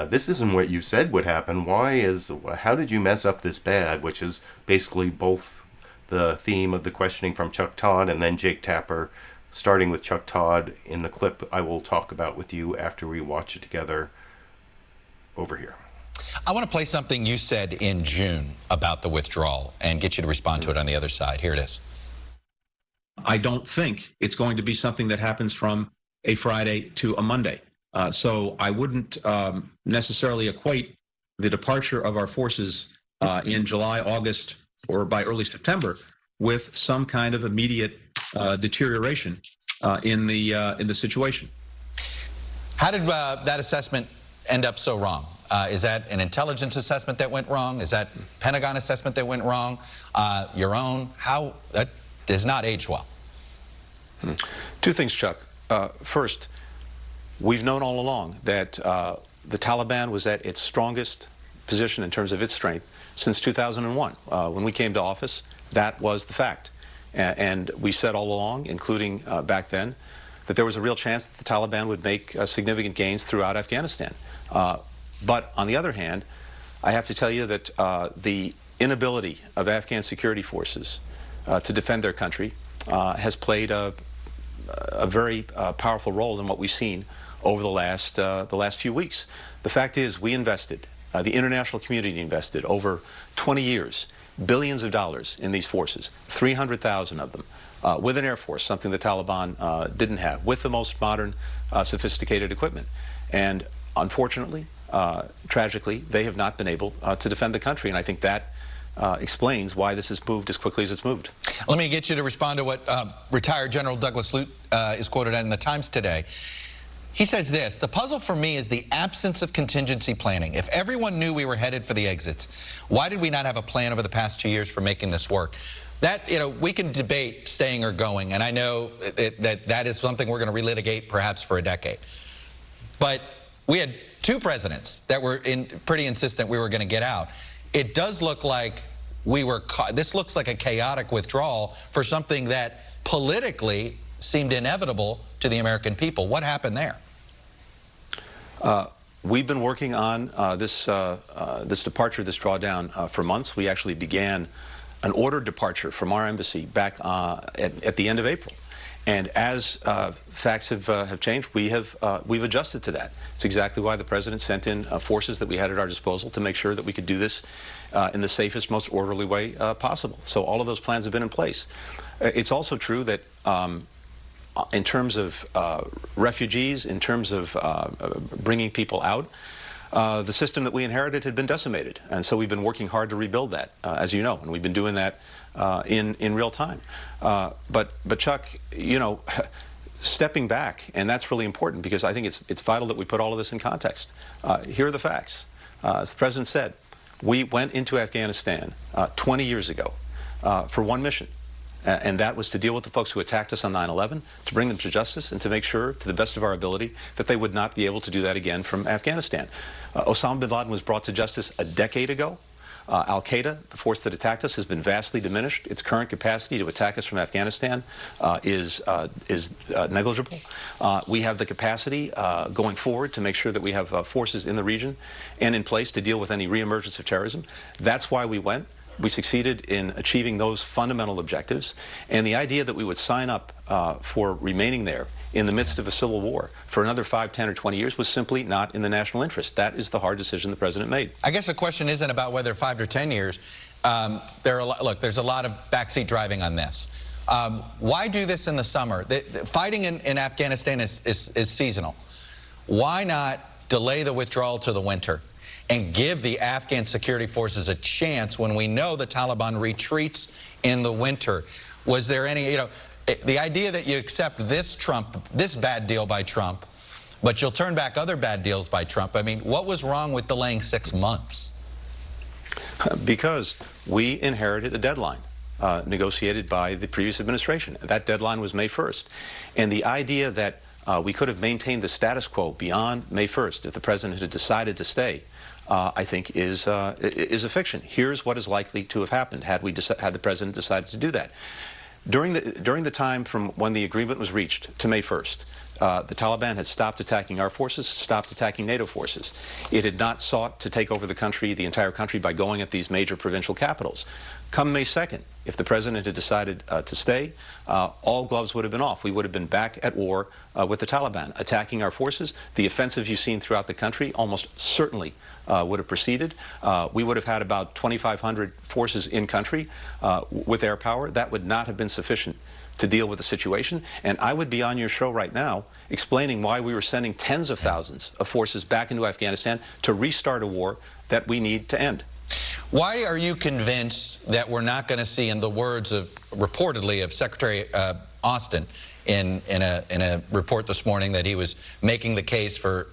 this isn't what you said would happen. How did you mess up this bad? Which is basically both the theme of the questioning from Chuck Todd and then Jake Tapper, starting with Chuck Todd in the clip I will talk about with you after we watch it together over here. I want to play something you said in June about the withdrawal and get you to respond to it on the other side. Here it is. I don't think it's going to be something that happens from a Friday to a Monday. So I wouldn't necessarily equate the departure of our forces in July, August, or by early September with some kind of immediate deterioration in the situation. How did that assessment end up so wrong? Is that an intelligence assessment that went wrong? Is that Pentagon assessment that went wrong? Your own? How? That does not age well. Two things, Chuck. First, we've known all along that the Taliban was at its strongest position in terms of its strength since 2001. When we came to office, that was the fact. And we said all along, including back then, that there was a real chance that the Taliban would make significant gains throughout Afghanistan. But on the other hand, I have to tell you that the inability of Afghan security forces to defend their country has played a very powerful role in what we've seen over the last few weeks. The fact is, we invested, the international community invested over 20 years, billions of dollars in these forces, 300,000 of them, with an air force, something the Taliban didn't have, with the most modern, sophisticated equipment. And unfortunately, tragically, they have not been able to defend the country. And I think that explains why this has moved as quickly as it's moved. Let me get you to respond to what retired General Douglas Lute is quoted in the Times today. He says this: "The puzzle for me is the absence of contingency planning. If everyone knew we were headed for the exits, why did we not have a plan over the past 2 years for making this work?" That, you know, we can debate staying or going, and I know that is something we're going to relitigate perhaps for a decade. But we had two presidents that were pretty insistent we were going to get out. It does look like this looks like a chaotic withdrawal for something that politically seemed inevitable to the American people. What happened there? We've been working on this departure, this drawdown for months. We actually began an ordered departure from our embassy back at the end of April. And as facts have changed, we've adjusted to that. It's exactly why the president sent in forces that we had at our disposal to make sure that we could do this in the safest, most orderly way possible. So all of those plans have been in place. It's also true that in terms of refugees, in terms of bringing people out, the system that we inherited had been decimated. And so we've been working hard to rebuild that, as you know, and we've been doing that in real time. But Chuck, you know, stepping back, and that's really important because I think it's vital that we put all of this in context. Here are the facts. As the president said, we went into Afghanistan 20 years ago for one mission. And that was to deal with the folks who attacked us on 9/11, to bring them to justice, and to make sure, to the best of our ability, that they would not be able to do that again from Afghanistan. Osama bin Laden was brought to justice a decade ago. Al-Qaeda, the force that attacked us, has been vastly diminished. Its current capacity to attack us from Afghanistan is negligible. We have the capacity going forward to make sure that we have forces in the region and in place to deal with any reemergence of terrorism. That's why we went. We succeeded in achieving those fundamental objectives, and the idea that we would sign up for remaining there in the midst of a civil war for another 5, 10, or 20 years was simply not in the national interest. That is the hard decision the president made. I guess the question isn't about whether 5 or 10 years. Look, there's a lot of backseat driving on this. Why do this in the summer? The fighting in Afghanistan is seasonal. Why not delay the withdrawal to the winter and give the Afghan security forces a chance when we know the Taliban retreats in the winter? Was there any, you know, the idea that you accept this bad deal by Trump, but you'll turn back other bad deals by Trump? I mean, what was wrong with delaying 6 months? Because we inherited a deadline negotiated by the previous administration. That deadline was May 1st. And the idea that we could have maintained the status quo beyond May 1st if the president had decided to stay, I think is a fiction. Here's what is likely to have happened had the president decided to do that. During the time from when the agreement was reached to May 1st, the Taliban had stopped attacking our forces, stopped attacking NATO forces. It had not sought to take over the country, the entire country, by going at these major provincial capitals. Come May 2nd, if the president had decided to stay, all gloves would have been off. We would have been back at war with the Taliban, attacking our forces. The offensive you've seen throughout the country almost certainly would have proceeded. We would have had about 2,500 forces in country with air power. That would not have been sufficient to deal with the situation. And I would be on your show right now explaining why we were sending tens of thousands of forces back into Afghanistan to restart a war that we need to end. Why are you convinced that we're not going to see, in the words of reportedly of Secretary Austin in a report this morning, that he was making the case for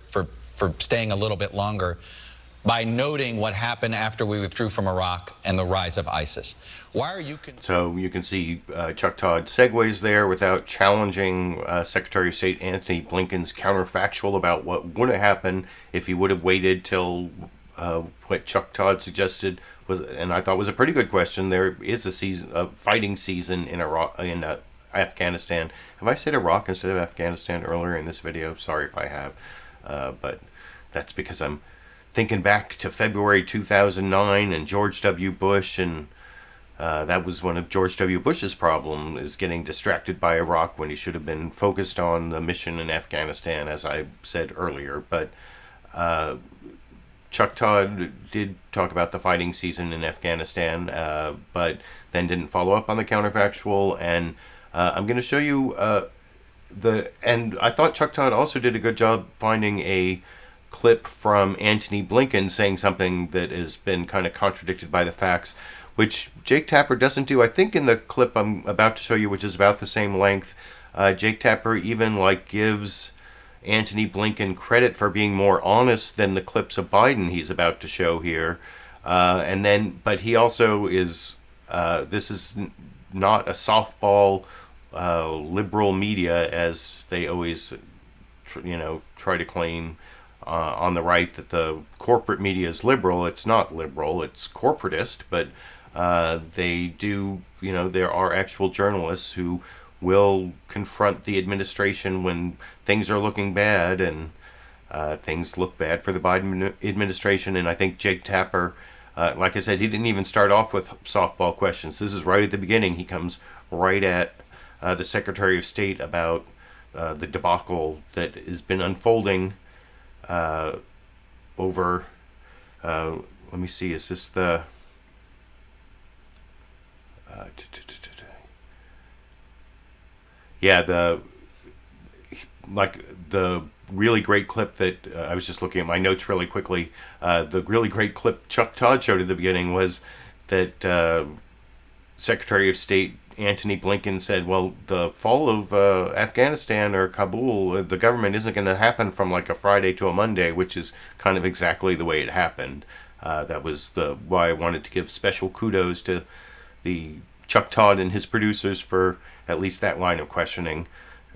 staying a little bit longer by noting what happened after we withdrew from Iraq and the rise of ISIS? Why are you... So you can see Chuck Todd segues there without challenging Secretary of State Antony Blinken's counterfactual about what would have happened if he would have waited till what Chuck Todd suggested was, and I thought was a pretty good question. There is a fighting season in Iraq, in Afghanistan. Have I said Iraq instead of Afghanistan earlier in this video? Sorry if I have, but that's because I'm thinking back to February 2009 and George W. Bush, and that was one of George W. Bush's problem, is getting distracted by Iraq when he should have been focused on the mission in Afghanistan, as I said earlier. But Chuck Todd did talk about the fighting season in Afghanistan, but then didn't follow up on the counterfactual. And I'm going to show you and I thought Chuck Todd also did a good job finding a clip from Antony Blinken saying something that has been kind of contradicted by the facts, which Jake Tapper doesn't do. I think in the clip I'm about to show you, which is about the same length, Jake Tapper even gives Antony Blinken credit for being more honest than the clips of Biden he's about to show here. But he also is, this is not a softball liberal media, as they always, try to claim on the right, that the corporate media is liberal. It's not liberal, it's corporatist, but they do, there are actual journalists who will confront the administration when things are looking bad, and things look bad for the Biden administration. And I think Jake Tapper, like I said, he didn't even start off with softball questions. This is right at the beginning. He comes right at the Secretary of State about the debacle that has been unfolding over, let me see, is this the... Yeah, the really great clip that I was just looking at my notes really quickly. The really great clip Chuck Todd showed at the beginning was that Secretary of State Antony Blinken said, well, the fall of Afghanistan or Kabul, the government isn't going to happen from a Friday to a Monday, which is kind of exactly the way it happened. That was why I wanted to give special kudos to the Chuck Todd and his producers for at least that line of questioning.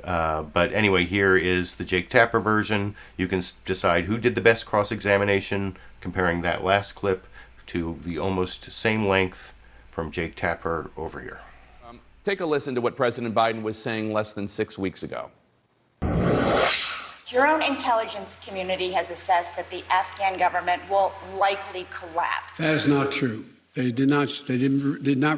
But anyway, here is the Jake Tapper version. You can decide who did the best cross-examination, comparing that last clip to the almost same length from Jake Tapper over here. Take a listen to what President Biden was saying less than 6 weeks ago. Your own intelligence community has assessed that the Afghan government will likely collapse. That is not true. They did not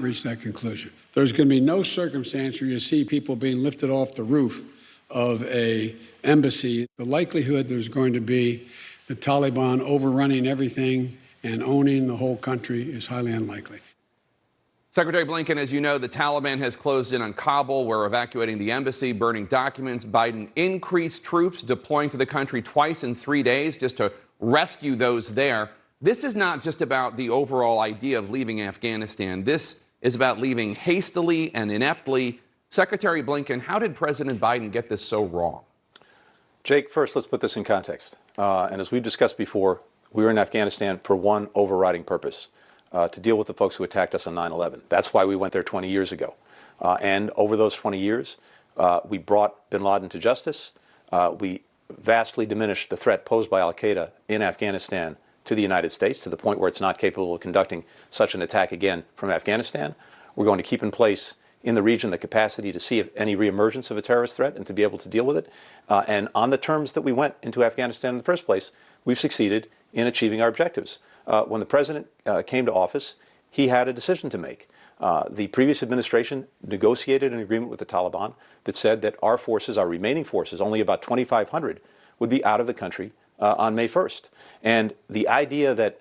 reach that conclusion. There's going to be no circumstance where you see people being lifted off the roof of a embassy. The likelihood there's going to be the Taliban overrunning everything and owning the whole country is highly unlikely. Secretary Blinken, as you know, the Taliban has closed in on Kabul. We're evacuating the embassy, burning documents. Biden increased troops, deploying to the country twice in 3 days just to rescue those there. This is not just about the overall idea of leaving Afghanistan. This is about leaving hastily and ineptly. Secretary Blinken, how did President Biden get this so wrong? Jake, first, let's put this in context. And as we've discussed before, we were in Afghanistan for one overriding purpose, to deal with the folks who attacked us on 9/11. That's why we went there 20 years ago. And over those 20 years, we brought bin Laden to justice. We vastly diminished the threat posed by al-Qaeda in Afghanistan to the United States, to the point where it's not capable of conducting such an attack again from Afghanistan. We're going to keep in place in the region the capacity to see if any reemergence of a terrorist threat and to be able to deal with it. And on the terms that we went into Afghanistan in the first place, we've succeeded in achieving our objectives. When the president came to office, he had a decision to make. The previous administration negotiated an agreement with the Taliban that said that our forces, our remaining forces, only about 2,500, would be out of the country on May 1st. And the idea that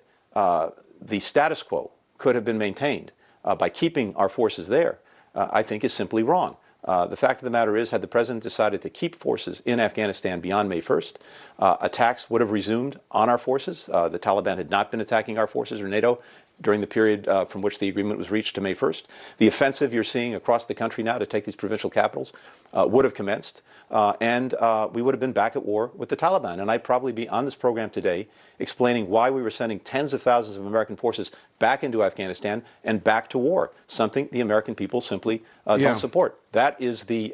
the status quo could have been maintained by keeping our forces there, I think is simply wrong. The fact of the matter is, had the president decided to keep forces in Afghanistan beyond May 1st, attacks would have resumed on our forces. The Taliban had not been attacking our forces or NATO during the period from which the agreement was reached to May 1st. The offensive you're seeing across the country now to take these provincial capitals would have commenced, and we would have been back at war with the Taliban. And I'd probably be on this program today explaining why we were sending tens of thousands of American forces back into Afghanistan and back to war, something the American people simply don't support. That is the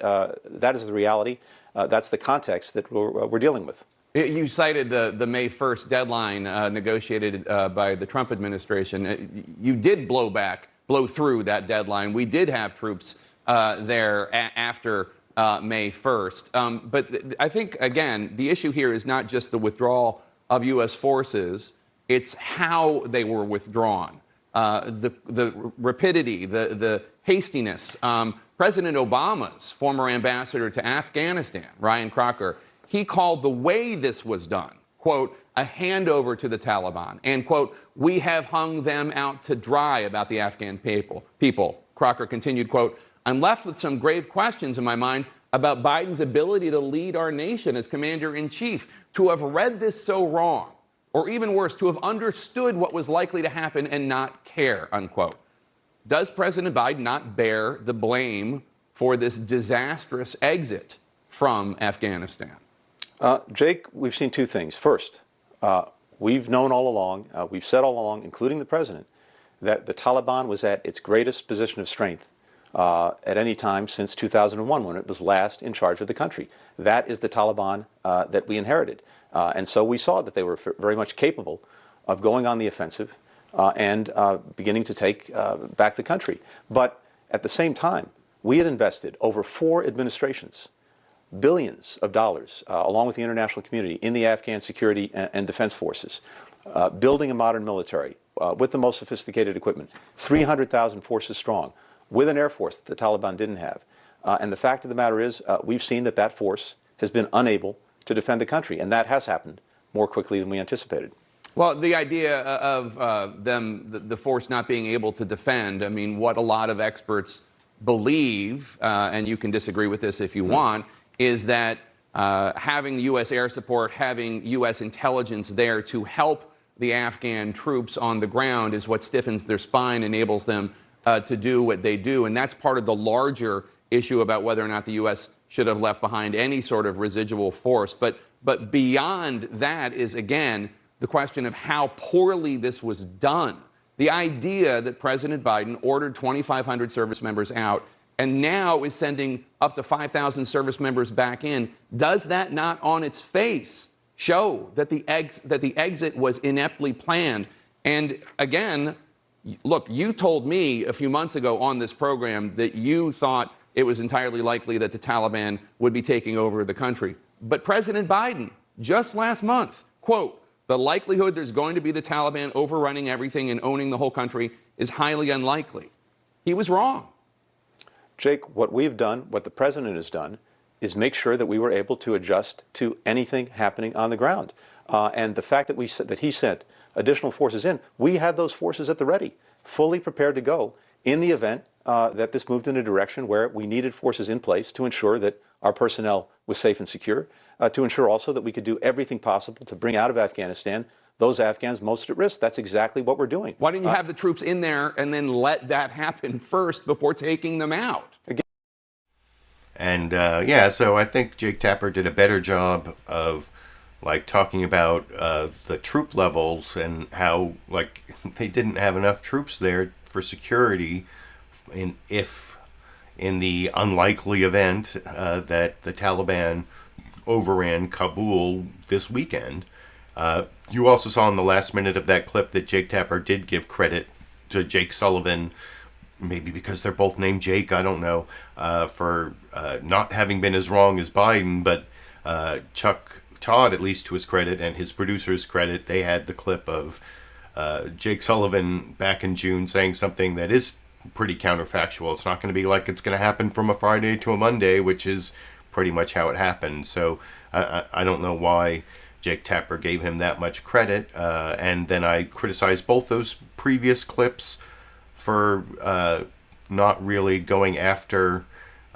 reality. That's the context that we're dealing with. You cited the May 1st deadline negotiated by the Trump administration. You did blow through that deadline. We did have troops there after May 1st. But I think, again, the issue here is not just the withdrawal of U.S. forces, it's how they were withdrawn. The rapidity, the hastiness. President Obama's former ambassador to Afghanistan, Ryan Crocker, he called the way this was done, quote, a handover to the Taliban, and, quote, we have hung them out to dry about the Afghan people. Crocker continued, quote, I'm left with some grave questions in my mind about Biden's ability to lead our nation as commander-in-chief, to have read this so wrong, or even worse, to have understood what was likely to happen and not care, unquote. Does President Biden not bear the blame for this disastrous exit from Afghanistan? Jake, we've seen two things. First, we've known all along, we've said all along, including the president, that the Taliban was at its greatest position of strength at any time since 2001, when it was last in charge of the country. That is the Taliban that we inherited. And so we saw that they were very much capable of going on the offensive and beginning to take back the country. But at the same time, we had invested over 4 administrations billions of dollars, along with the international community, in the Afghan security and defense forces, building a modern military with the most sophisticated equipment, 300,000 forces strong, with an air force that the Taliban didn't have. And the fact of the matter is, we've seen that force has been unable to defend the country, and that has happened more quickly than we anticipated. Well, the idea of the force not being able to defend, I mean, what a lot of experts believe, and you can disagree with this if you want, is that having U.S. air support, having U.S. intelligence there to help the Afghan troops on the ground is what stiffens their spine, enables them to do what they do. And that's part of the larger issue about whether or not the U.S. should have left behind any sort of residual force. But beyond that is, again, the question of how poorly this was done. The idea that President Biden ordered 2,500 service members out and now is sending up to 5,000 service members back in, does that not on its face show that the exit was ineptly planned? And again, look, you told me a few months ago on this program that you thought it was entirely likely that the Taliban would be taking over the country. But President Biden, just last month, quote, the likelihood there's going to be the Taliban overrunning everything and owning the whole country is highly unlikely. He was wrong. Jake, what we've done, what the president has done, is make sure that we were able to adjust to anything happening on the ground. And the fact that he sent additional forces in, we had those forces at the ready, fully prepared to go in the event that this moved in a direction where we needed forces in place to ensure that our personnel was safe and secure, to ensure also that we could do everything possible to bring out of Afghanistan those Afghans most at risk. That's exactly what we're doing. Why didn't you have the troops in there and then let that happen first before taking them out? And so I think Jake Tapper did a better job of talking about the troop levels and how they didn't have enough troops there for security in the unlikely event that the Taliban overran Kabul this weekend. You also saw in the last minute of that clip that Jake Tapper did give credit to Jake Sullivan, maybe because they're both named Jake, I don't know, for not having been as wrong as Biden, but Chuck Todd, at least to his credit and his producer's credit, they had the clip of Jake Sullivan back in June saying something that is pretty counterfactual. It's not going to be like it's going to happen from a Friday to a Monday, which is pretty much how it happened. So I don't know why Jake Tapper gave him that much credit. And then I criticized both those previous clips for not really going after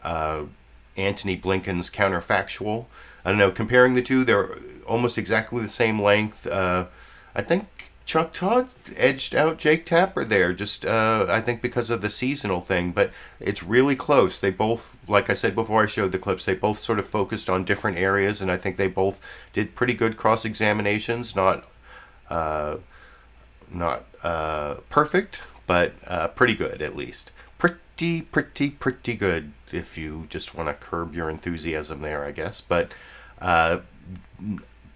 Antony Blinken's counterfactual. I don't know, comparing the two, they're almost exactly the same length. I think Chuck Todd edged out Jake Tapper there, just I think because of the seasonal thing, but it's really close. They both, like I said before I showed the clips, they both sort of focused on different areas, and I think they both did pretty good cross-examinations, not perfect, but pretty good at least. Pretty good, if you just want to curb your enthusiasm there, I guess. But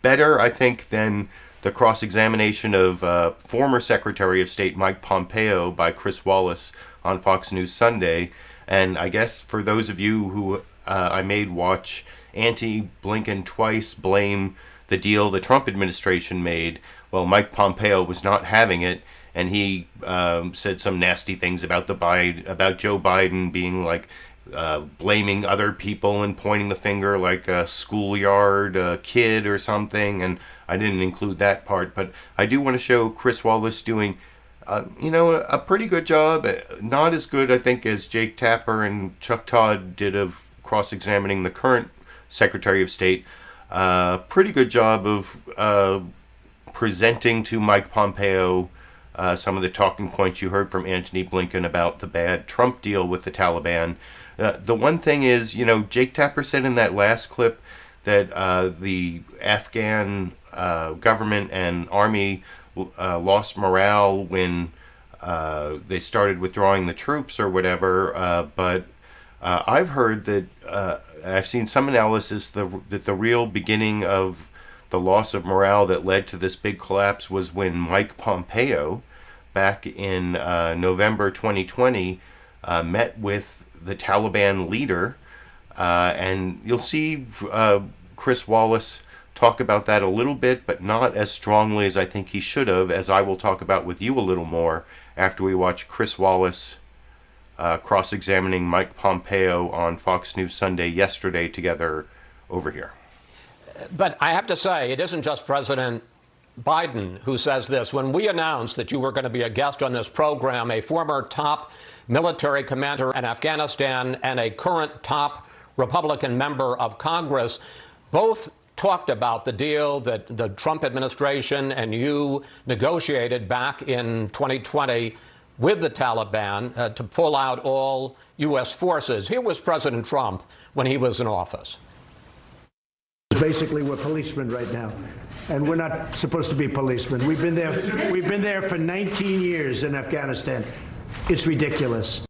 better, I think, than the cross-examination of former Secretary of State Mike Pompeo by Chris Wallace on Fox News Sunday. And I guess for those of you who I made watch Antony Blinken twice blame the deal the Trump administration made, well, Mike Pompeo was not having it, and he said some nasty things about Joe Biden being like blaming other people and pointing the finger like a schoolyard kid or something, and I didn't include that part, but I do want to show Chris Wallace doing, a pretty good job. Not as good, I think, as Jake Tapper and Chuck Todd did of cross-examining the current Secretary of State. Pretty good job of presenting to Mike Pompeo some of the talking points you heard from Antony Blinken about the bad Trump deal with the Taliban. The one thing is, Jake Tapper said in that last clip that the Afghan government and army lost morale when they started withdrawing the troops or whatever. But I've heard that I've seen some analysis that the real beginning of the loss of morale that led to this big collapse was when Mike Pompeo, back in November 2020, met with the Taliban leader. And you'll see Chris Wallace talk about that a little bit, but not as strongly as I think he should have, as I will talk about with you a little more after we watch Chris Wallace cross-examining Mike Pompeo on Fox News Sunday yesterday together over here. But I have to say, it isn't just President Biden who says this. When we announced that you were going to be a guest on this program, a former top military commander in Afghanistan and a current top Republican member of Congress both talked about the deal that the Trump administration and you negotiated back in 2020 with the Taliban to pull out all U.S. forces. Here was President Trump when he was in office. Basically, we're policemen right now, and we're not supposed to be policemen. We've been there for 19 years in Afghanistan. It's ridiculous.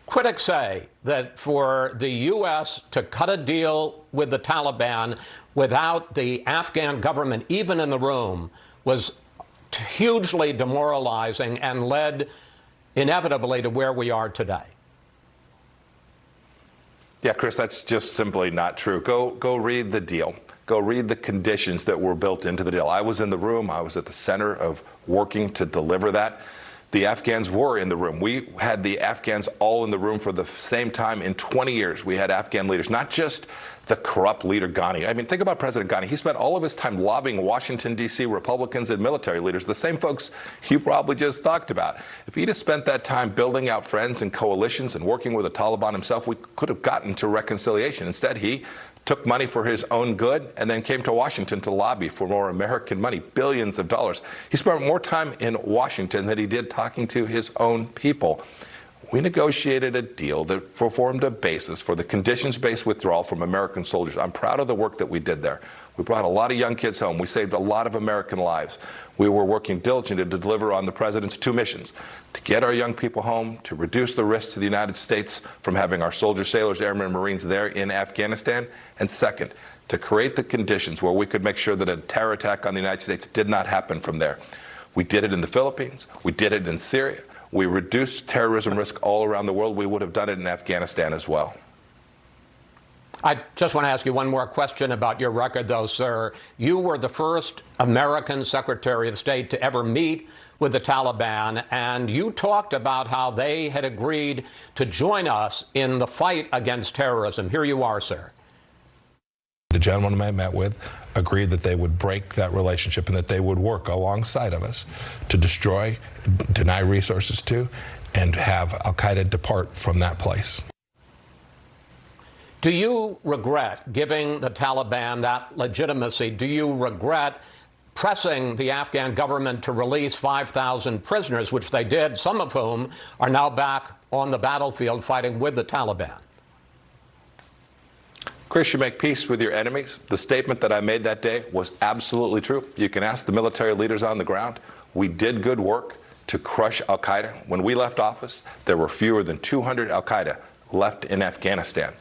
Critics say that for the U.S. to cut a deal with the Taliban without the Afghan government even in the room was hugely demoralizing and led inevitably to where we are today. Yeah, Chris, that's just simply not true. Go read the deal. Go read the conditions that were built into the deal. I was in the room. I was at the center of working to deliver that. The Afghans were in the room. We had the Afghans all in the room for the same time in 20 years. We had Afghan leaders, not just the corrupt leader Ghani. I mean, think about President Ghani. He spent all of his time lobbying Washington, D.C. Republicans and military leaders, the same folks you probably just talked about. If he'd have spent that time building out friends and coalitions and working with the Taliban himself, we could have gotten to reconciliation. Instead, he took money for his own good and then came to Washington to lobby for more American money, billions of dollars. He spent more time in Washington than he did talking to his own people. We negotiated a deal that formed a basis for the conditions-based withdrawal from American soldiers. I'm proud of the work that we did there. We brought a lot of young kids home. We saved a lot of American lives. We were working diligently to deliver on the president's two missions: to get our young people home, to reduce the risk to the United States from having our soldiers, sailors, airmen, and Marines there in Afghanistan, and second, to create the conditions where we could make sure that a terror attack on the United States did not happen from there. We did it in the Philippines. We did it in Syria. We reduced terrorism risk all around the world. We would have done it in Afghanistan as well. I just want to ask you one more question about your record, though, sir. You were the first American Secretary of State to ever meet with the Taliban, and you talked about how they had agreed to join us in the fight against terrorism. Here you are, sir. The gentleman I met with agreed that they would break that relationship and that they would work alongside of us to destroy, deny resources to, and have al-Qaeda depart from that place. Do you regret giving the Taliban that legitimacy? Do you regret pressing the Afghan government to release 5,000 prisoners, which they did, some of whom are now back on the battlefield fighting with the Taliban. Chris, you make peace with your enemies. The statement that I made that day was absolutely true. You can ask the military leaders on the ground. We did good work to crush al-Qaeda. When we left office, there were fewer than 200 al-Qaeda left in Afghanistan.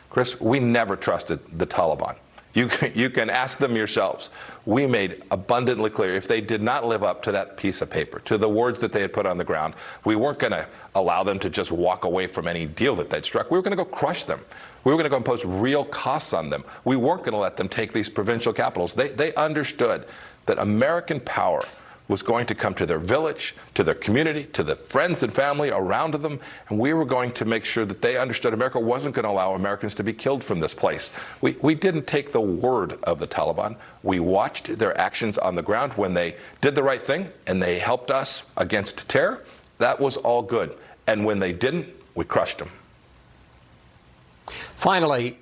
Chris, we never trusted the Taliban. You can ask them yourselves. We made abundantly clear if they did not live up to that piece of paper, to the words that they had put on the ground, we weren't going to allow them to just walk away from any deal that they'd struck. We were going to go crush them. We were going to go impose real costs on them. We weren't going to let them take these provincial capitals. They understood that American power was going to come to their village, to their community, to the friends and family around them, and we were going to make sure that they understood America wasn't going to allow Americans to be killed from this place. We didn't take the word of the Taliban. We watched their actions on the ground when they did the right thing and they helped us against terror. That was all good. And when they didn't, we crushed them. Finally,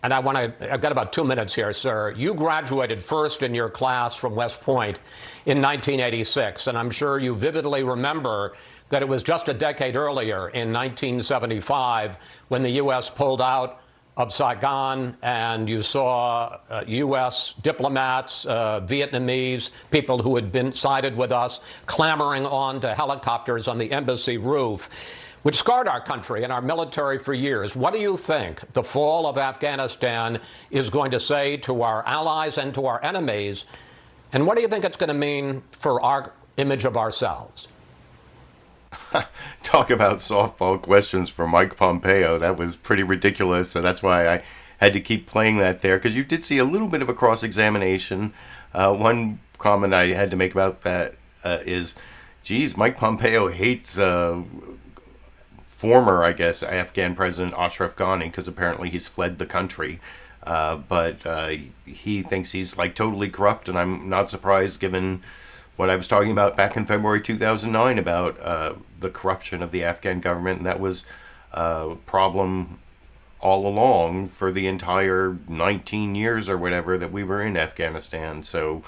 and I've got about 2 minutes here, sir. You graduated first in your class from West Point in 1986, and I'm sure you vividly remember that it was just a decade earlier in 1975 when the U.S. pulled out of Saigon, and you saw U.S. diplomats, Vietnamese, people who had been sided with us, clamoring onto helicopters on the embassy roof, which scarred our country and our military for years. What do you think the fall of Afghanistan is going to say to our allies and to our enemies? And what do you think it's going to mean for our image of ourselves? Talk about softball questions for Mike Pompeo. That was pretty ridiculous, so that's why I had to keep playing that there, because you did see a little bit of a cross-examination. One comment I had to make about that is, geez, Mike Pompeo hates former, I guess, Afghan President Ashraf Ghani, because apparently he's fled the country. But he thinks he's like totally corrupt, and I'm not surprised given what I was talking about back in February 2009 about the corruption of the Afghan government, and that was a problem all along for the entire 19 years or whatever that we were in Afghanistan. So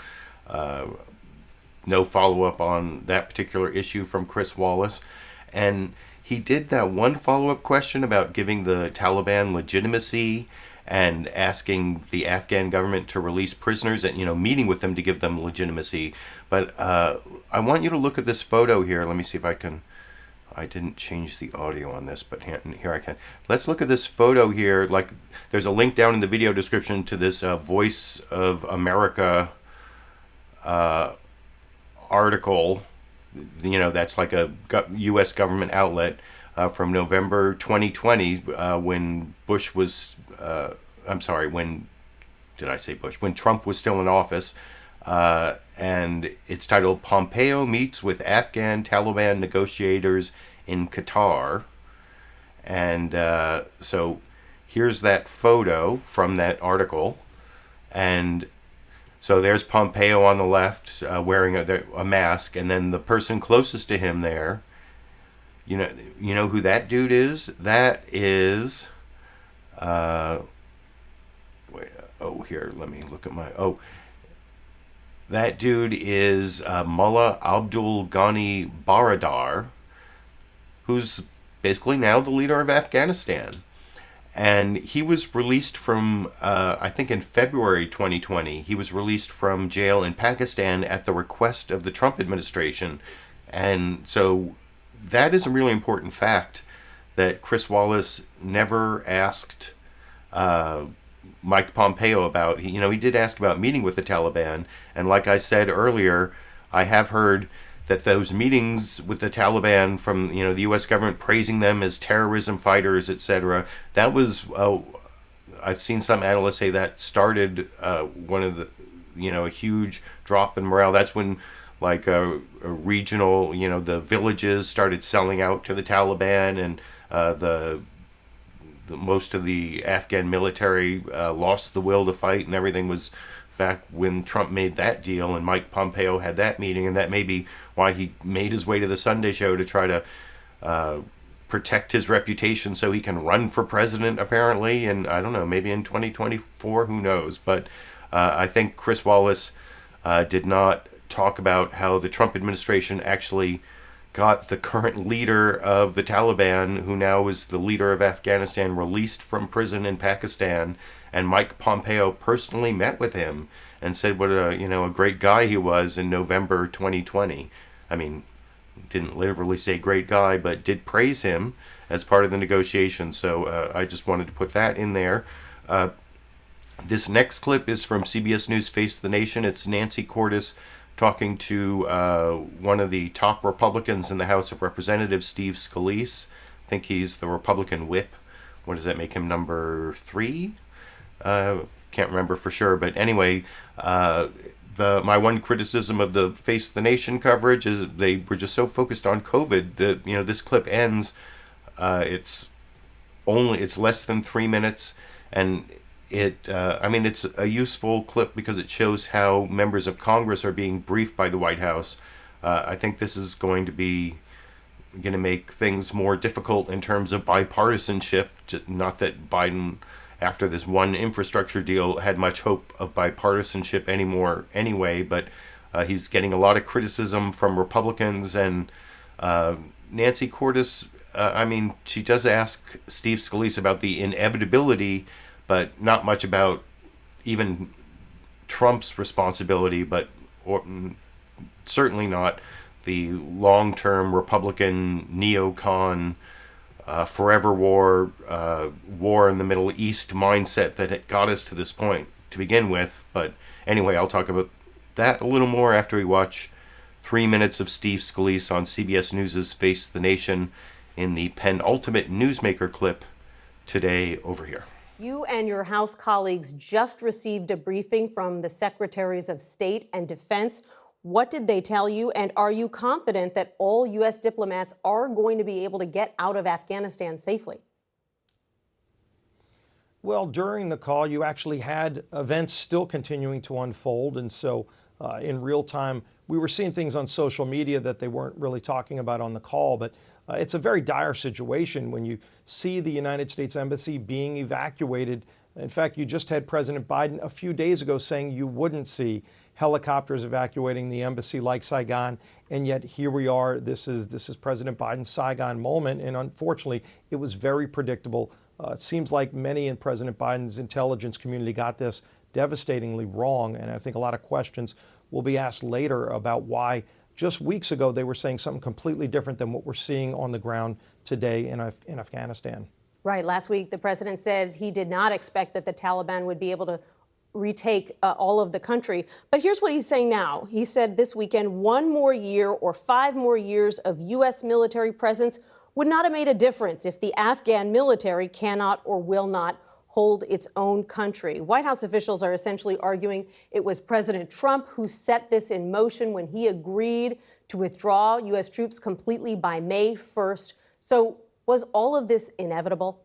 no follow-up on that particular issue from Chris Wallace. And he did that one follow-up question about giving the Taliban legitimacy and asking the Afghan government to release prisoners and, meeting with them to give them legitimacy. But I want you to look at this photo here. Let me see if I can. I didn't change the audio on this, but here I can. Let's look at this photo here. Like, there's a link down in the video description to this Voice of America article. That's like a U.S. government outlet from November 2020 when Bush was, when Trump was still in office. And it's titled Pompeo Meets with Afghan Taliban Negotiators in Qatar. And so here's that photo from that article. And so there's Pompeo on the left wearing a mask, and then the person closest to him there, you know who that dude is? That is, here, let me look at that dude is Mullah Abdul Ghani Baradar, who's basically now the leader of Afghanistan. And he was released from, I think in February 2020, he was released from jail in Pakistan at the request of the Trump administration. And so that is a really important fact that Chris Wallace never asked Mike Pompeo about. He did ask about meeting with the Taliban. And like I said earlier, I have heard that those meetings with the Taliban from, the U.S. government praising them as terrorism fighters, etc., that was, I've seen some analysts say that started one of the, a huge drop in morale. That's when, like, a regional, the villages started selling out to the Taliban, and the most of the Afghan military lost the will to fight, and everything was back when Trump made that deal and Mike Pompeo had that meeting, and that may be why he made his way to the Sunday show to try to protect his reputation so he can run for president, apparently, and I don't know, maybe in 2024, who knows. But I think Chris Wallace did not talk about how the Trump administration actually got the current leader of the Taliban, who now is the leader of Afghanistan, released from prison in Pakistan, and Mike Pompeo personally met with him and said what a great guy he was in November 2020. I mean, didn't literally say great guy, but did praise him as part of the negotiations. So I just wanted to put that in there. This next clip is from CBS News Face the Nation. It's Nancy Cordes talking to one of the top Republicans in the House of Representatives, Steve Scalise. I think he's the Republican whip. What does that make him, number 3? Can't remember for sure. But anyway, my one criticism of the Face the Nation coverage is they were just so focused on COVID that, this clip ends. It's less than 3 minutes, and it's a useful clip because it shows how members of Congress are being briefed by the White House. I think this is going to make things more difficult in terms of bipartisanship. Not that Biden, after this one infrastructure deal, had much hope of bipartisanship anymore anyway, but he's getting a lot of criticism from Republicans. And Nancy Cordes, she does ask Steve Scalise about the inevitability, but not much about even Trump's responsibility, certainly not the long-term Republican neocon forever war in the Middle East mindset that had got us to this point to begin with. But anyway, I'll talk about that a little more after we watch 3 minutes of Steve Scalise on CBS News' Face the Nation in the penultimate newsmaker clip today over here. You and your House colleagues just received a briefing from the Secretaries of State and Defense. What did they tell you? And are you confident that all U.S. diplomats are going to be able to get out of Afghanistan safely? Well, during the call, you actually had events still continuing to unfold. And so in real time, we were seeing things on social media that they weren't really talking about on the call. But it's a very dire situation when you see the United States Embassy being evacuated. In fact, you just had President Biden a few days ago saying you wouldn't see helicopters evacuating the embassy like Saigon, and yet here we are. This is President Biden's Saigon moment, and unfortunately, it was very predictable. It seems like many in President Biden's intelligence community got this devastatingly wrong, and I think a lot of questions will be asked later about why just weeks ago they were saying something completely different than what we're seeing on the ground today in Afghanistan. Right. Last week, the president said he did not expect that the Taliban would be able to retake all of the country. But here's what he's saying now. He said this weekend, 1 more year or 5 more years of U.S. military presence would not have made a difference if the Afghan military cannot or will not hold its own country. White House officials are essentially arguing it was President Trump who set this in motion when he agreed to withdraw U.S. troops completely by May 1st. So was all of this inevitable?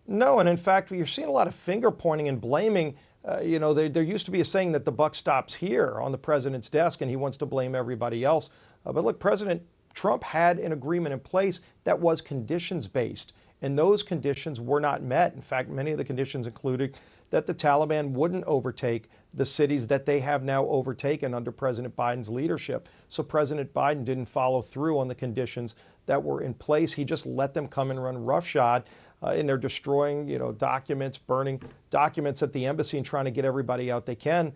No, and in fact, you're seeing a lot of finger pointing and blaming. There used to be a saying that the buck stops here on the president's desk and he wants to blame everybody else. But look, President Trump had an agreement in place that was conditions-based, and those conditions were not met. In fact, many of the conditions included that the Taliban wouldn't overtake the cities that they have now overtaken under President Biden's leadership. So President Biden didn't follow through on the conditions that were in place. He just let them come and run roughshod, and they're destroying, documents, burning documents at the embassy and trying to get everybody out they can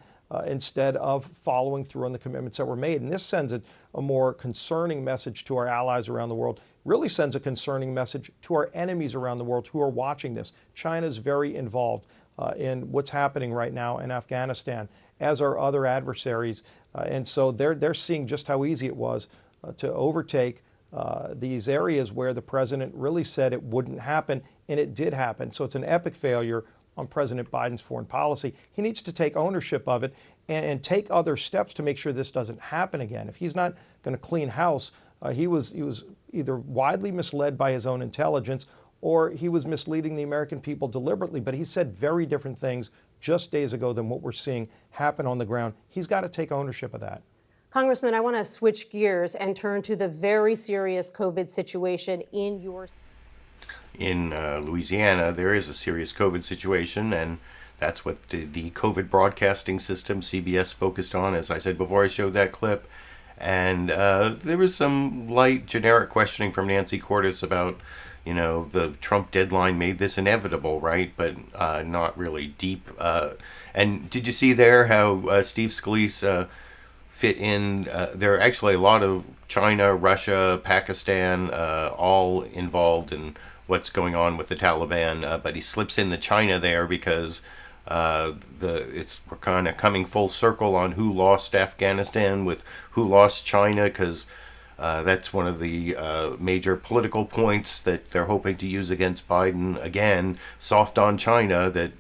instead of following through on the commitments that were made. And this sends a more concerning message to our allies around the world, really sends a concerning message to our enemies around the world who are watching this. China's very involved in what's happening right now in Afghanistan, as are other adversaries. And so they're seeing just how easy it was to overtake these areas where the president really said it wouldn't happen, and it did happen. So it's an epic failure on President Biden's foreign policy. He needs to take ownership of it and take other steps to make sure this doesn't happen again. If he's not going to clean house, he was either widely misled by his own intelligence or he was misleading the American people deliberately. But he said very different things just days ago than what we're seeing happen on the ground. He's got to take ownership of that. Congressman, I want to switch gears and turn to the very serious COVID situation in your... In Louisiana, there is a serious COVID situation, and That's what the COVID broadcasting system, CBS, focused on, as I said before I showed that clip. And there was some light generic questioning from Nancy Cordes about, the Trump deadline made this inevitable, right? But not really deep. And did you see there how Steve Scalise fit in? There are actually a lot of China, Russia, Pakistan, all involved in what's going on with the Taliban, but he slips in the China there because we're kind of coming full circle on who lost Afghanistan with who lost China, because that's one of the major political points that they're hoping to use against Biden again, soft on China, that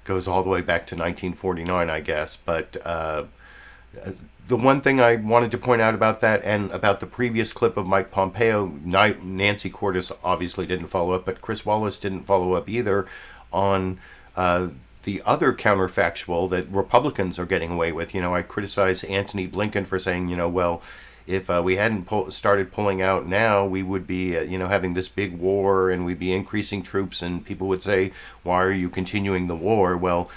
goes all the way back to 1949, I guess. But the one thing I wanted to point out about that and about the previous clip of Mike Pompeo, Nancy Cordes obviously didn't follow up, but Chris Wallace didn't follow up either on the other counterfactual that Republicans are getting away with. I criticize Antony Blinken for saying, well, if we hadn't started pulling out now, we would be, having this big war and we'd be increasing troops, and people would say, why are you continuing the war? Well,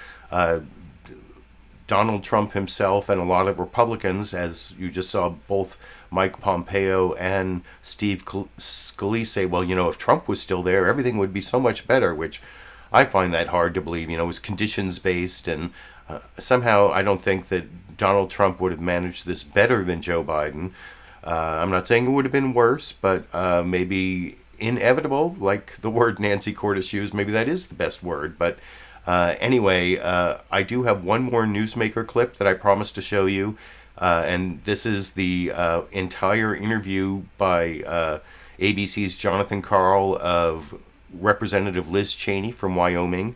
Donald Trump himself and a lot of Republicans, as you just saw both Mike Pompeo and Steve Scalise say, well, if Trump was still there, everything would be so much better, which I find that hard to believe. It was conditions-based, and somehow I don't think that Donald Trump would have managed this better than Joe Biden. I'm not saying it would have been worse, but maybe inevitable, like the word Nancy Cordes used, maybe that is the best word. But anyway, I do have one more newsmaker clip that I promised to show you, and this is the entire interview by ABC's Jon Karl of Representative Liz Cheney from Wyoming.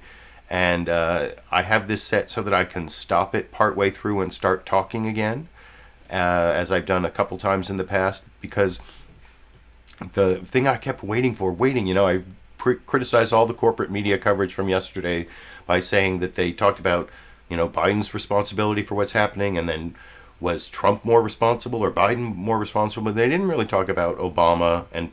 And I have this set so that I can stop it partway through and start talking again, as I've done a couple times in the past, because the thing I kept waiting, I criticized all the corporate media coverage from yesterday by saying that they talked about, Biden's responsibility for what's happening, and then was Trump more responsible or Biden more responsible? But they didn't really talk about Obama and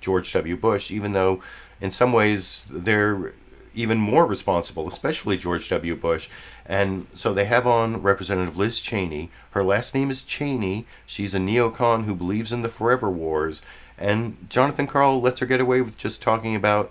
George W. Bush, even though in some ways they're even more responsible, especially George W. Bush. And so they have on Representative Liz Cheney. Her last name is Cheney. She's a neocon who believes in the forever wars. And Jon Karl lets her get away with just talking about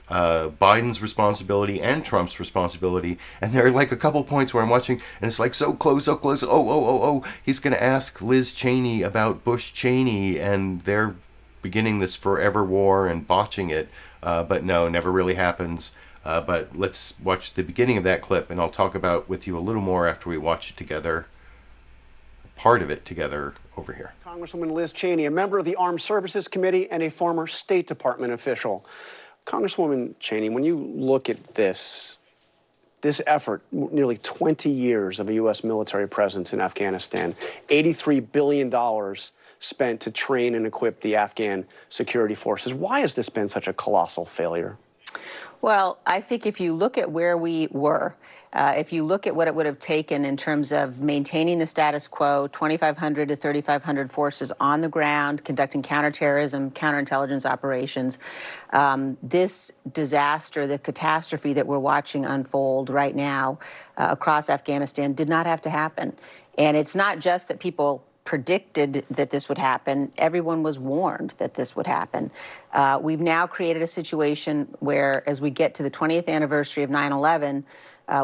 Biden's responsibility and Trump's responsibility. And there are like a couple points where I'm watching, and it's like so close. Oh, he's going to ask Liz Cheney about Bush Cheney, and they're beginning this forever war and botching it. But no, never really happens. But let's watch the beginning of that clip, and I'll talk about with you a little more after we watch it together, part of it together over here. Congresswoman Liz Cheney, a member of the Armed Services Committee and a former State Department official. Congresswoman Cheney, when you look at this effort, nearly 20 years of a U.S. military presence in Afghanistan, $83 billion spent to train and equip the Afghan security forces. Why has this been such a colossal failure? Well, I think if you look at where we were, if you look at what it would have taken in terms of maintaining the status quo, 2,500 to 3,500 forces on the ground, conducting counterterrorism, counterintelligence operations, this disaster, the catastrophe that we're watching unfold right now across Afghanistan did not have to happen. And it's not just that people predicted that this would happen. Everyone was warned that this would happen. We've now created a situation where, as we get to the 20th anniversary of 9/11,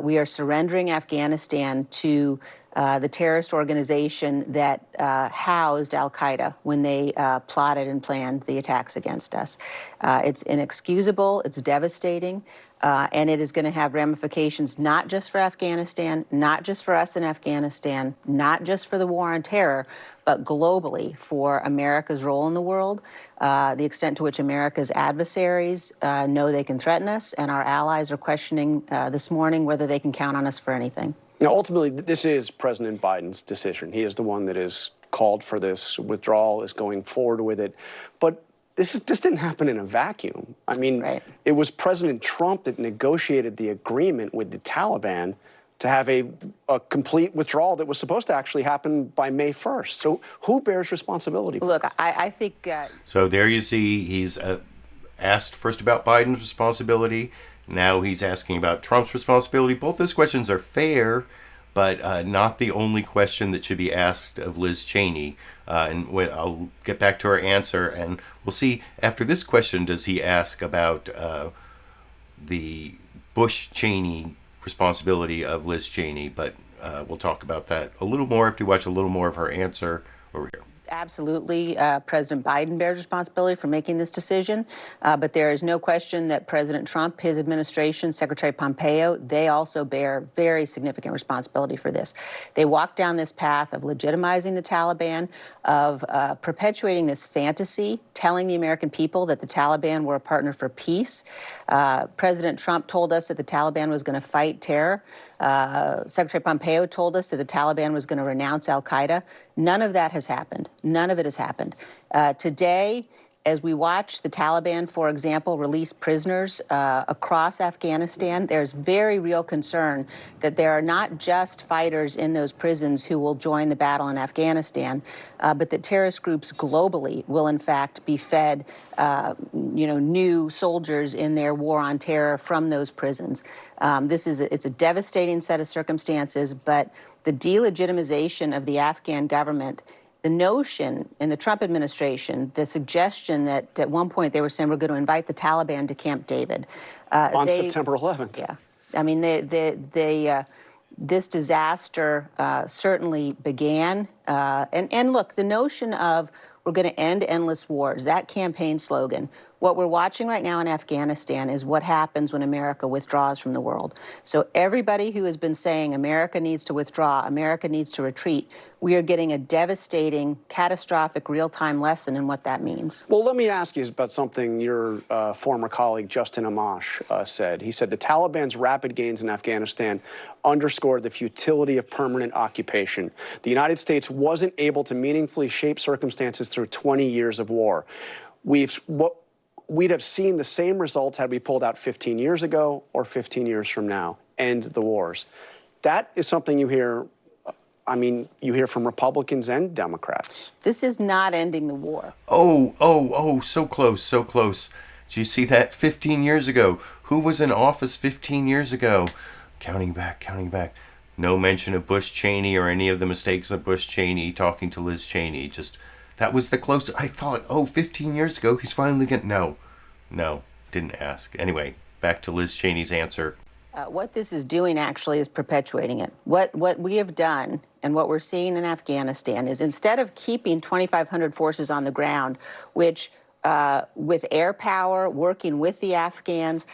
we are surrendering Afghanistan to the terrorist organization that housed al-Qaeda when they plotted and planned the attacks against us. It's inexcusable, it's devastating, and it is going to have ramifications not just for Afghanistan, not just for us in Afghanistan, not just for the war on terror, but globally for America's role in the world, the extent to which America's adversaries know they can threaten us, and our allies are questioning this morning whether they can count on us for anything. Now, ultimately, this is President Biden's decision. He is the one that is called for this withdrawal, is going forward with it. But this didn't happen in a vacuum. I mean, It was President Trump that negotiated the agreement with the Taliban to have a complete withdrawal that was supposed to actually happen by May 1st. So who bears responsibility? Look, I think... So there you see, he's asked first about Biden's responsibility. Now he's asking about Trump's responsibility. Both those questions are fair, but not the only question that should be asked of Liz Cheney. I'll get back to her answer, and we'll see after this question, does he ask about the Bush-Cheney responsibility of Liz Cheney, but we'll talk about that a little more after we watch a little more of her answer over here. Absolutely, President Biden bears responsibility for making this decision, but there is no question that President Trump, his administration, Secretary Pompeo, they also bear very significant responsibility for this. They walked down this path of legitimizing the Taliban, of perpetuating this fantasy, telling the American people that the Taliban were a partner for peace. President Trump told us that the Taliban was going to fight terror. Secretary Pompeo told us that the Taliban was going to renounce al-Qaeda. None of that has happened. None of it has happened. Today, as we watch the Taliban, for example, release prisoners across Afghanistan, there's very real concern that there are not just fighters in those prisons who will join the battle in Afghanistan, but that terrorist groups globally will, in fact, be fed new soldiers in their war on terror from those prisons. It's a devastating set of circumstances, but the delegitimization of the Afghan government, the notion in the Trump administration, the suggestion that at one point they were saying we're going to invite the Taliban to Camp David. On September 11th. Yeah. I mean, this disaster certainly began. And look, the notion of we're going to end endless wars, that campaign slogan, what we're watching right now in Afghanistan is what happens when America withdraws from the world. So everybody who has been saying America needs to withdraw, America needs to retreat, we are getting a devastating, catastrophic, real-time lesson in what that means. Well, let me ask you about something your former colleague Justin Amash said. He said the Taliban's rapid gains in Afghanistan underscored the futility of permanent occupation. The United States wasn't able to meaningfully shape circumstances through 20 years of war. We'd have seen the same results had we pulled out 15 years ago or 15 years from now. End the wars. That is something you hear, you hear from Republicans and Democrats. This is not ending the war. Oh, so close, so close. Did you see that 15 years ago? Who was in office 15 years ago? Counting back. No mention of Bush Cheney or any of the mistakes of Bush Cheney talking to Liz Cheney. That was the closest. I thought, 15 years ago, he's finally getting... No, didn't ask. Anyway, back to Liz Cheney's answer. What this is doing actually is perpetuating it. What we have done and what we're seeing in Afghanistan is instead of keeping 2,500 forces on the ground, which with air power, working with the Afghans,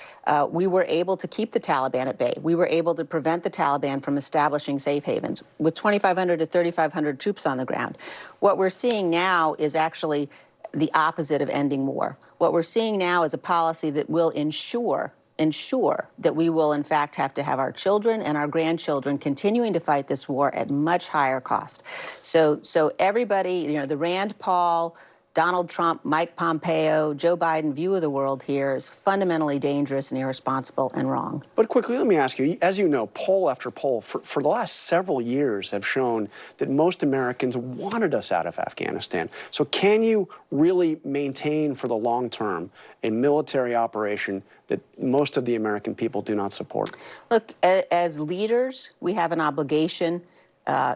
we were able to keep the Taliban at bay. We were able to prevent the Taliban from establishing safe havens with 2,500 to 3,500 troops on the ground. What we're seeing now is actually the opposite of ending war. What we're seeing now is a policy that will ensure that we will, in fact, have to have our children and our grandchildren continuing to fight this war at much higher cost. So everybody, the Rand Paul, Donald Trump, Mike Pompeo, Joe Biden view of the world here is fundamentally dangerous and irresponsible and wrong. But quickly, let me ask you, as you know, poll after poll for the last several years have shown that most Americans wanted us out of Afghanistan. So can you really maintain for the long term a military operation that most of the American people do not support? Look, as leaders, we have an obligation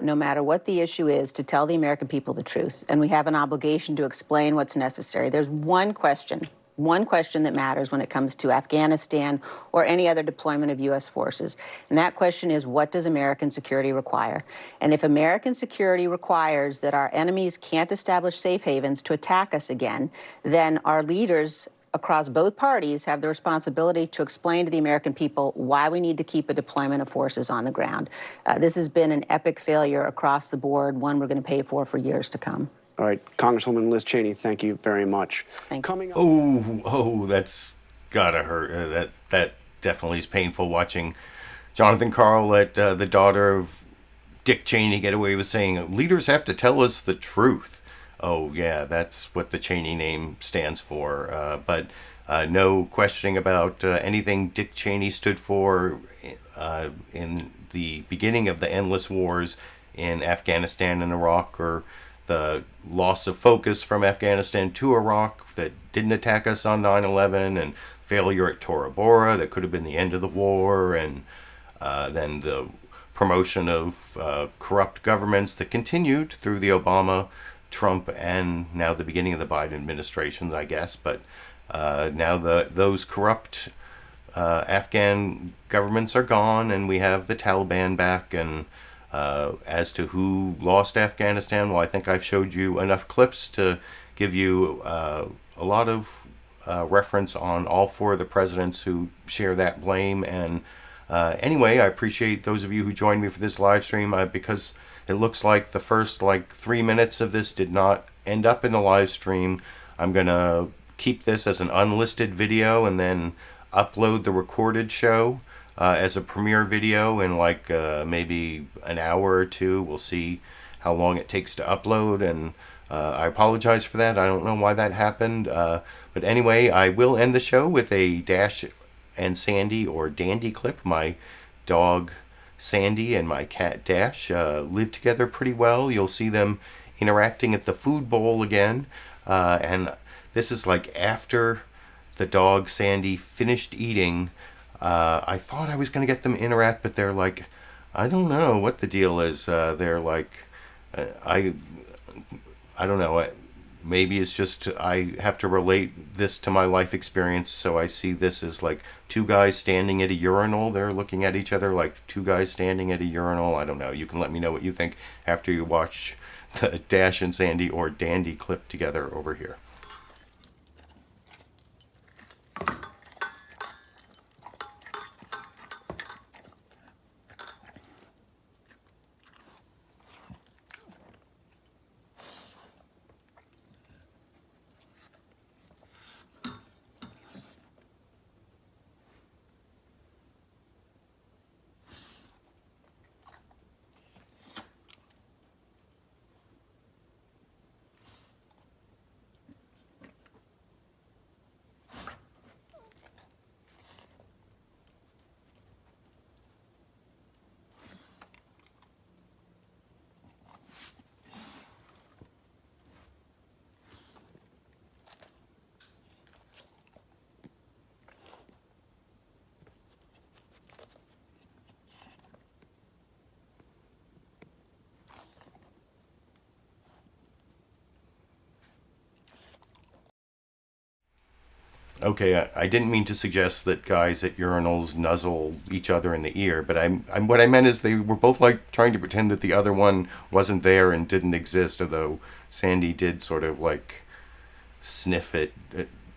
no matter what the issue is, to tell the American people the truth. And we have an obligation to explain what's necessary. There's one question that matters when it comes to Afghanistan or any other deployment of U.S. forces. And that question is, what does American security require? And if American security requires that our enemies can't establish safe havens to attack us again, then our leaders across both parties have the responsibility to explain to the American people why we need to keep a deployment of forces on the ground. This has been an epic failure across the board, one we're going to pay for years to come. All right, Congresswoman Liz Cheney, thank you very much. Coming up. Oh, that's gotta hurt. That definitely is painful watching Jon Karl let the daughter of Dick Cheney get away with saying, leaders have to tell us the truth. Oh, yeah, that's what the Cheney name stands for. But no questioning about anything Dick Cheney stood for in the beginning of the endless wars in Afghanistan and Iraq, or the loss of focus from Afghanistan to Iraq that didn't attack us on 9/11, and failure at Tora Bora that could have been the end of the war, and then the promotion of corrupt governments that continued through the Obama, Trump, and now the beginning of the Biden administrations, I guess. But now those corrupt Afghan governments are gone, and we have the Taliban back. And as to who lost Afghanistan, well, I think I've showed you enough clips to give you a lot of reference on all four of the presidents who share that blame. And anyway, I appreciate those of you who joined me for this live stream, because it looks like the first 3 minutes of this did not end up in the live stream. I'm gonna keep this as an unlisted video and then upload the recorded show as a premiere video in maybe an hour or two. We'll see how long it takes to upload, and I apologize for that. I don't know why that happened, but anyway, I will end the show with a Dash and Sandy or Dandy clip. My dog Sandy and my cat Dash live together pretty well. You'll see them interacting at the food bowl again, and this is after the dog Sandy finished eating. I thought I was going to get them to interact, but they're I don't know what the deal is. They're I don't know. Maybe it's just I have to relate this to my life experience, so I see this as two guys standing at a urinal. They're looking at each other like two guys standing at a urinal. I don't know. You can let me know what you think after you watch the Dash and Sandy or Dandy clip together over here. Okay, I didn't mean to suggest that guys at urinals nuzzle each other in the ear, but what I meant is they were both trying to pretend that the other one wasn't there and didn't exist, although Sandy did sort of sniff at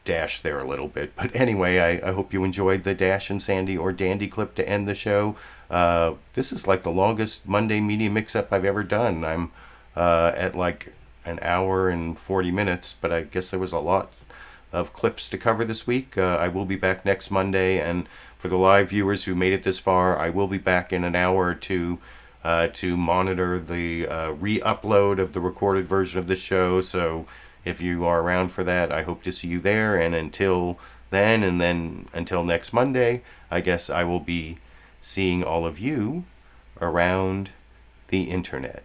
Dash there a little bit. But anyway, I hope you enjoyed the Dash and Sandy or Dandy clip to end the show. This is the longest Monday Media Mix-Up I've ever done. I'm at an hour and 40 minutes, but I guess there was a lot of clips to cover this week. I will be back next Monday, and for the live viewers who made it this far, I will be back in an hour or two to monitor the re-upload of the recorded version of the show. So if you are around for that, I hope to see you there. And until then, and then until next Monday, I guess I will be seeing all of you around the internet.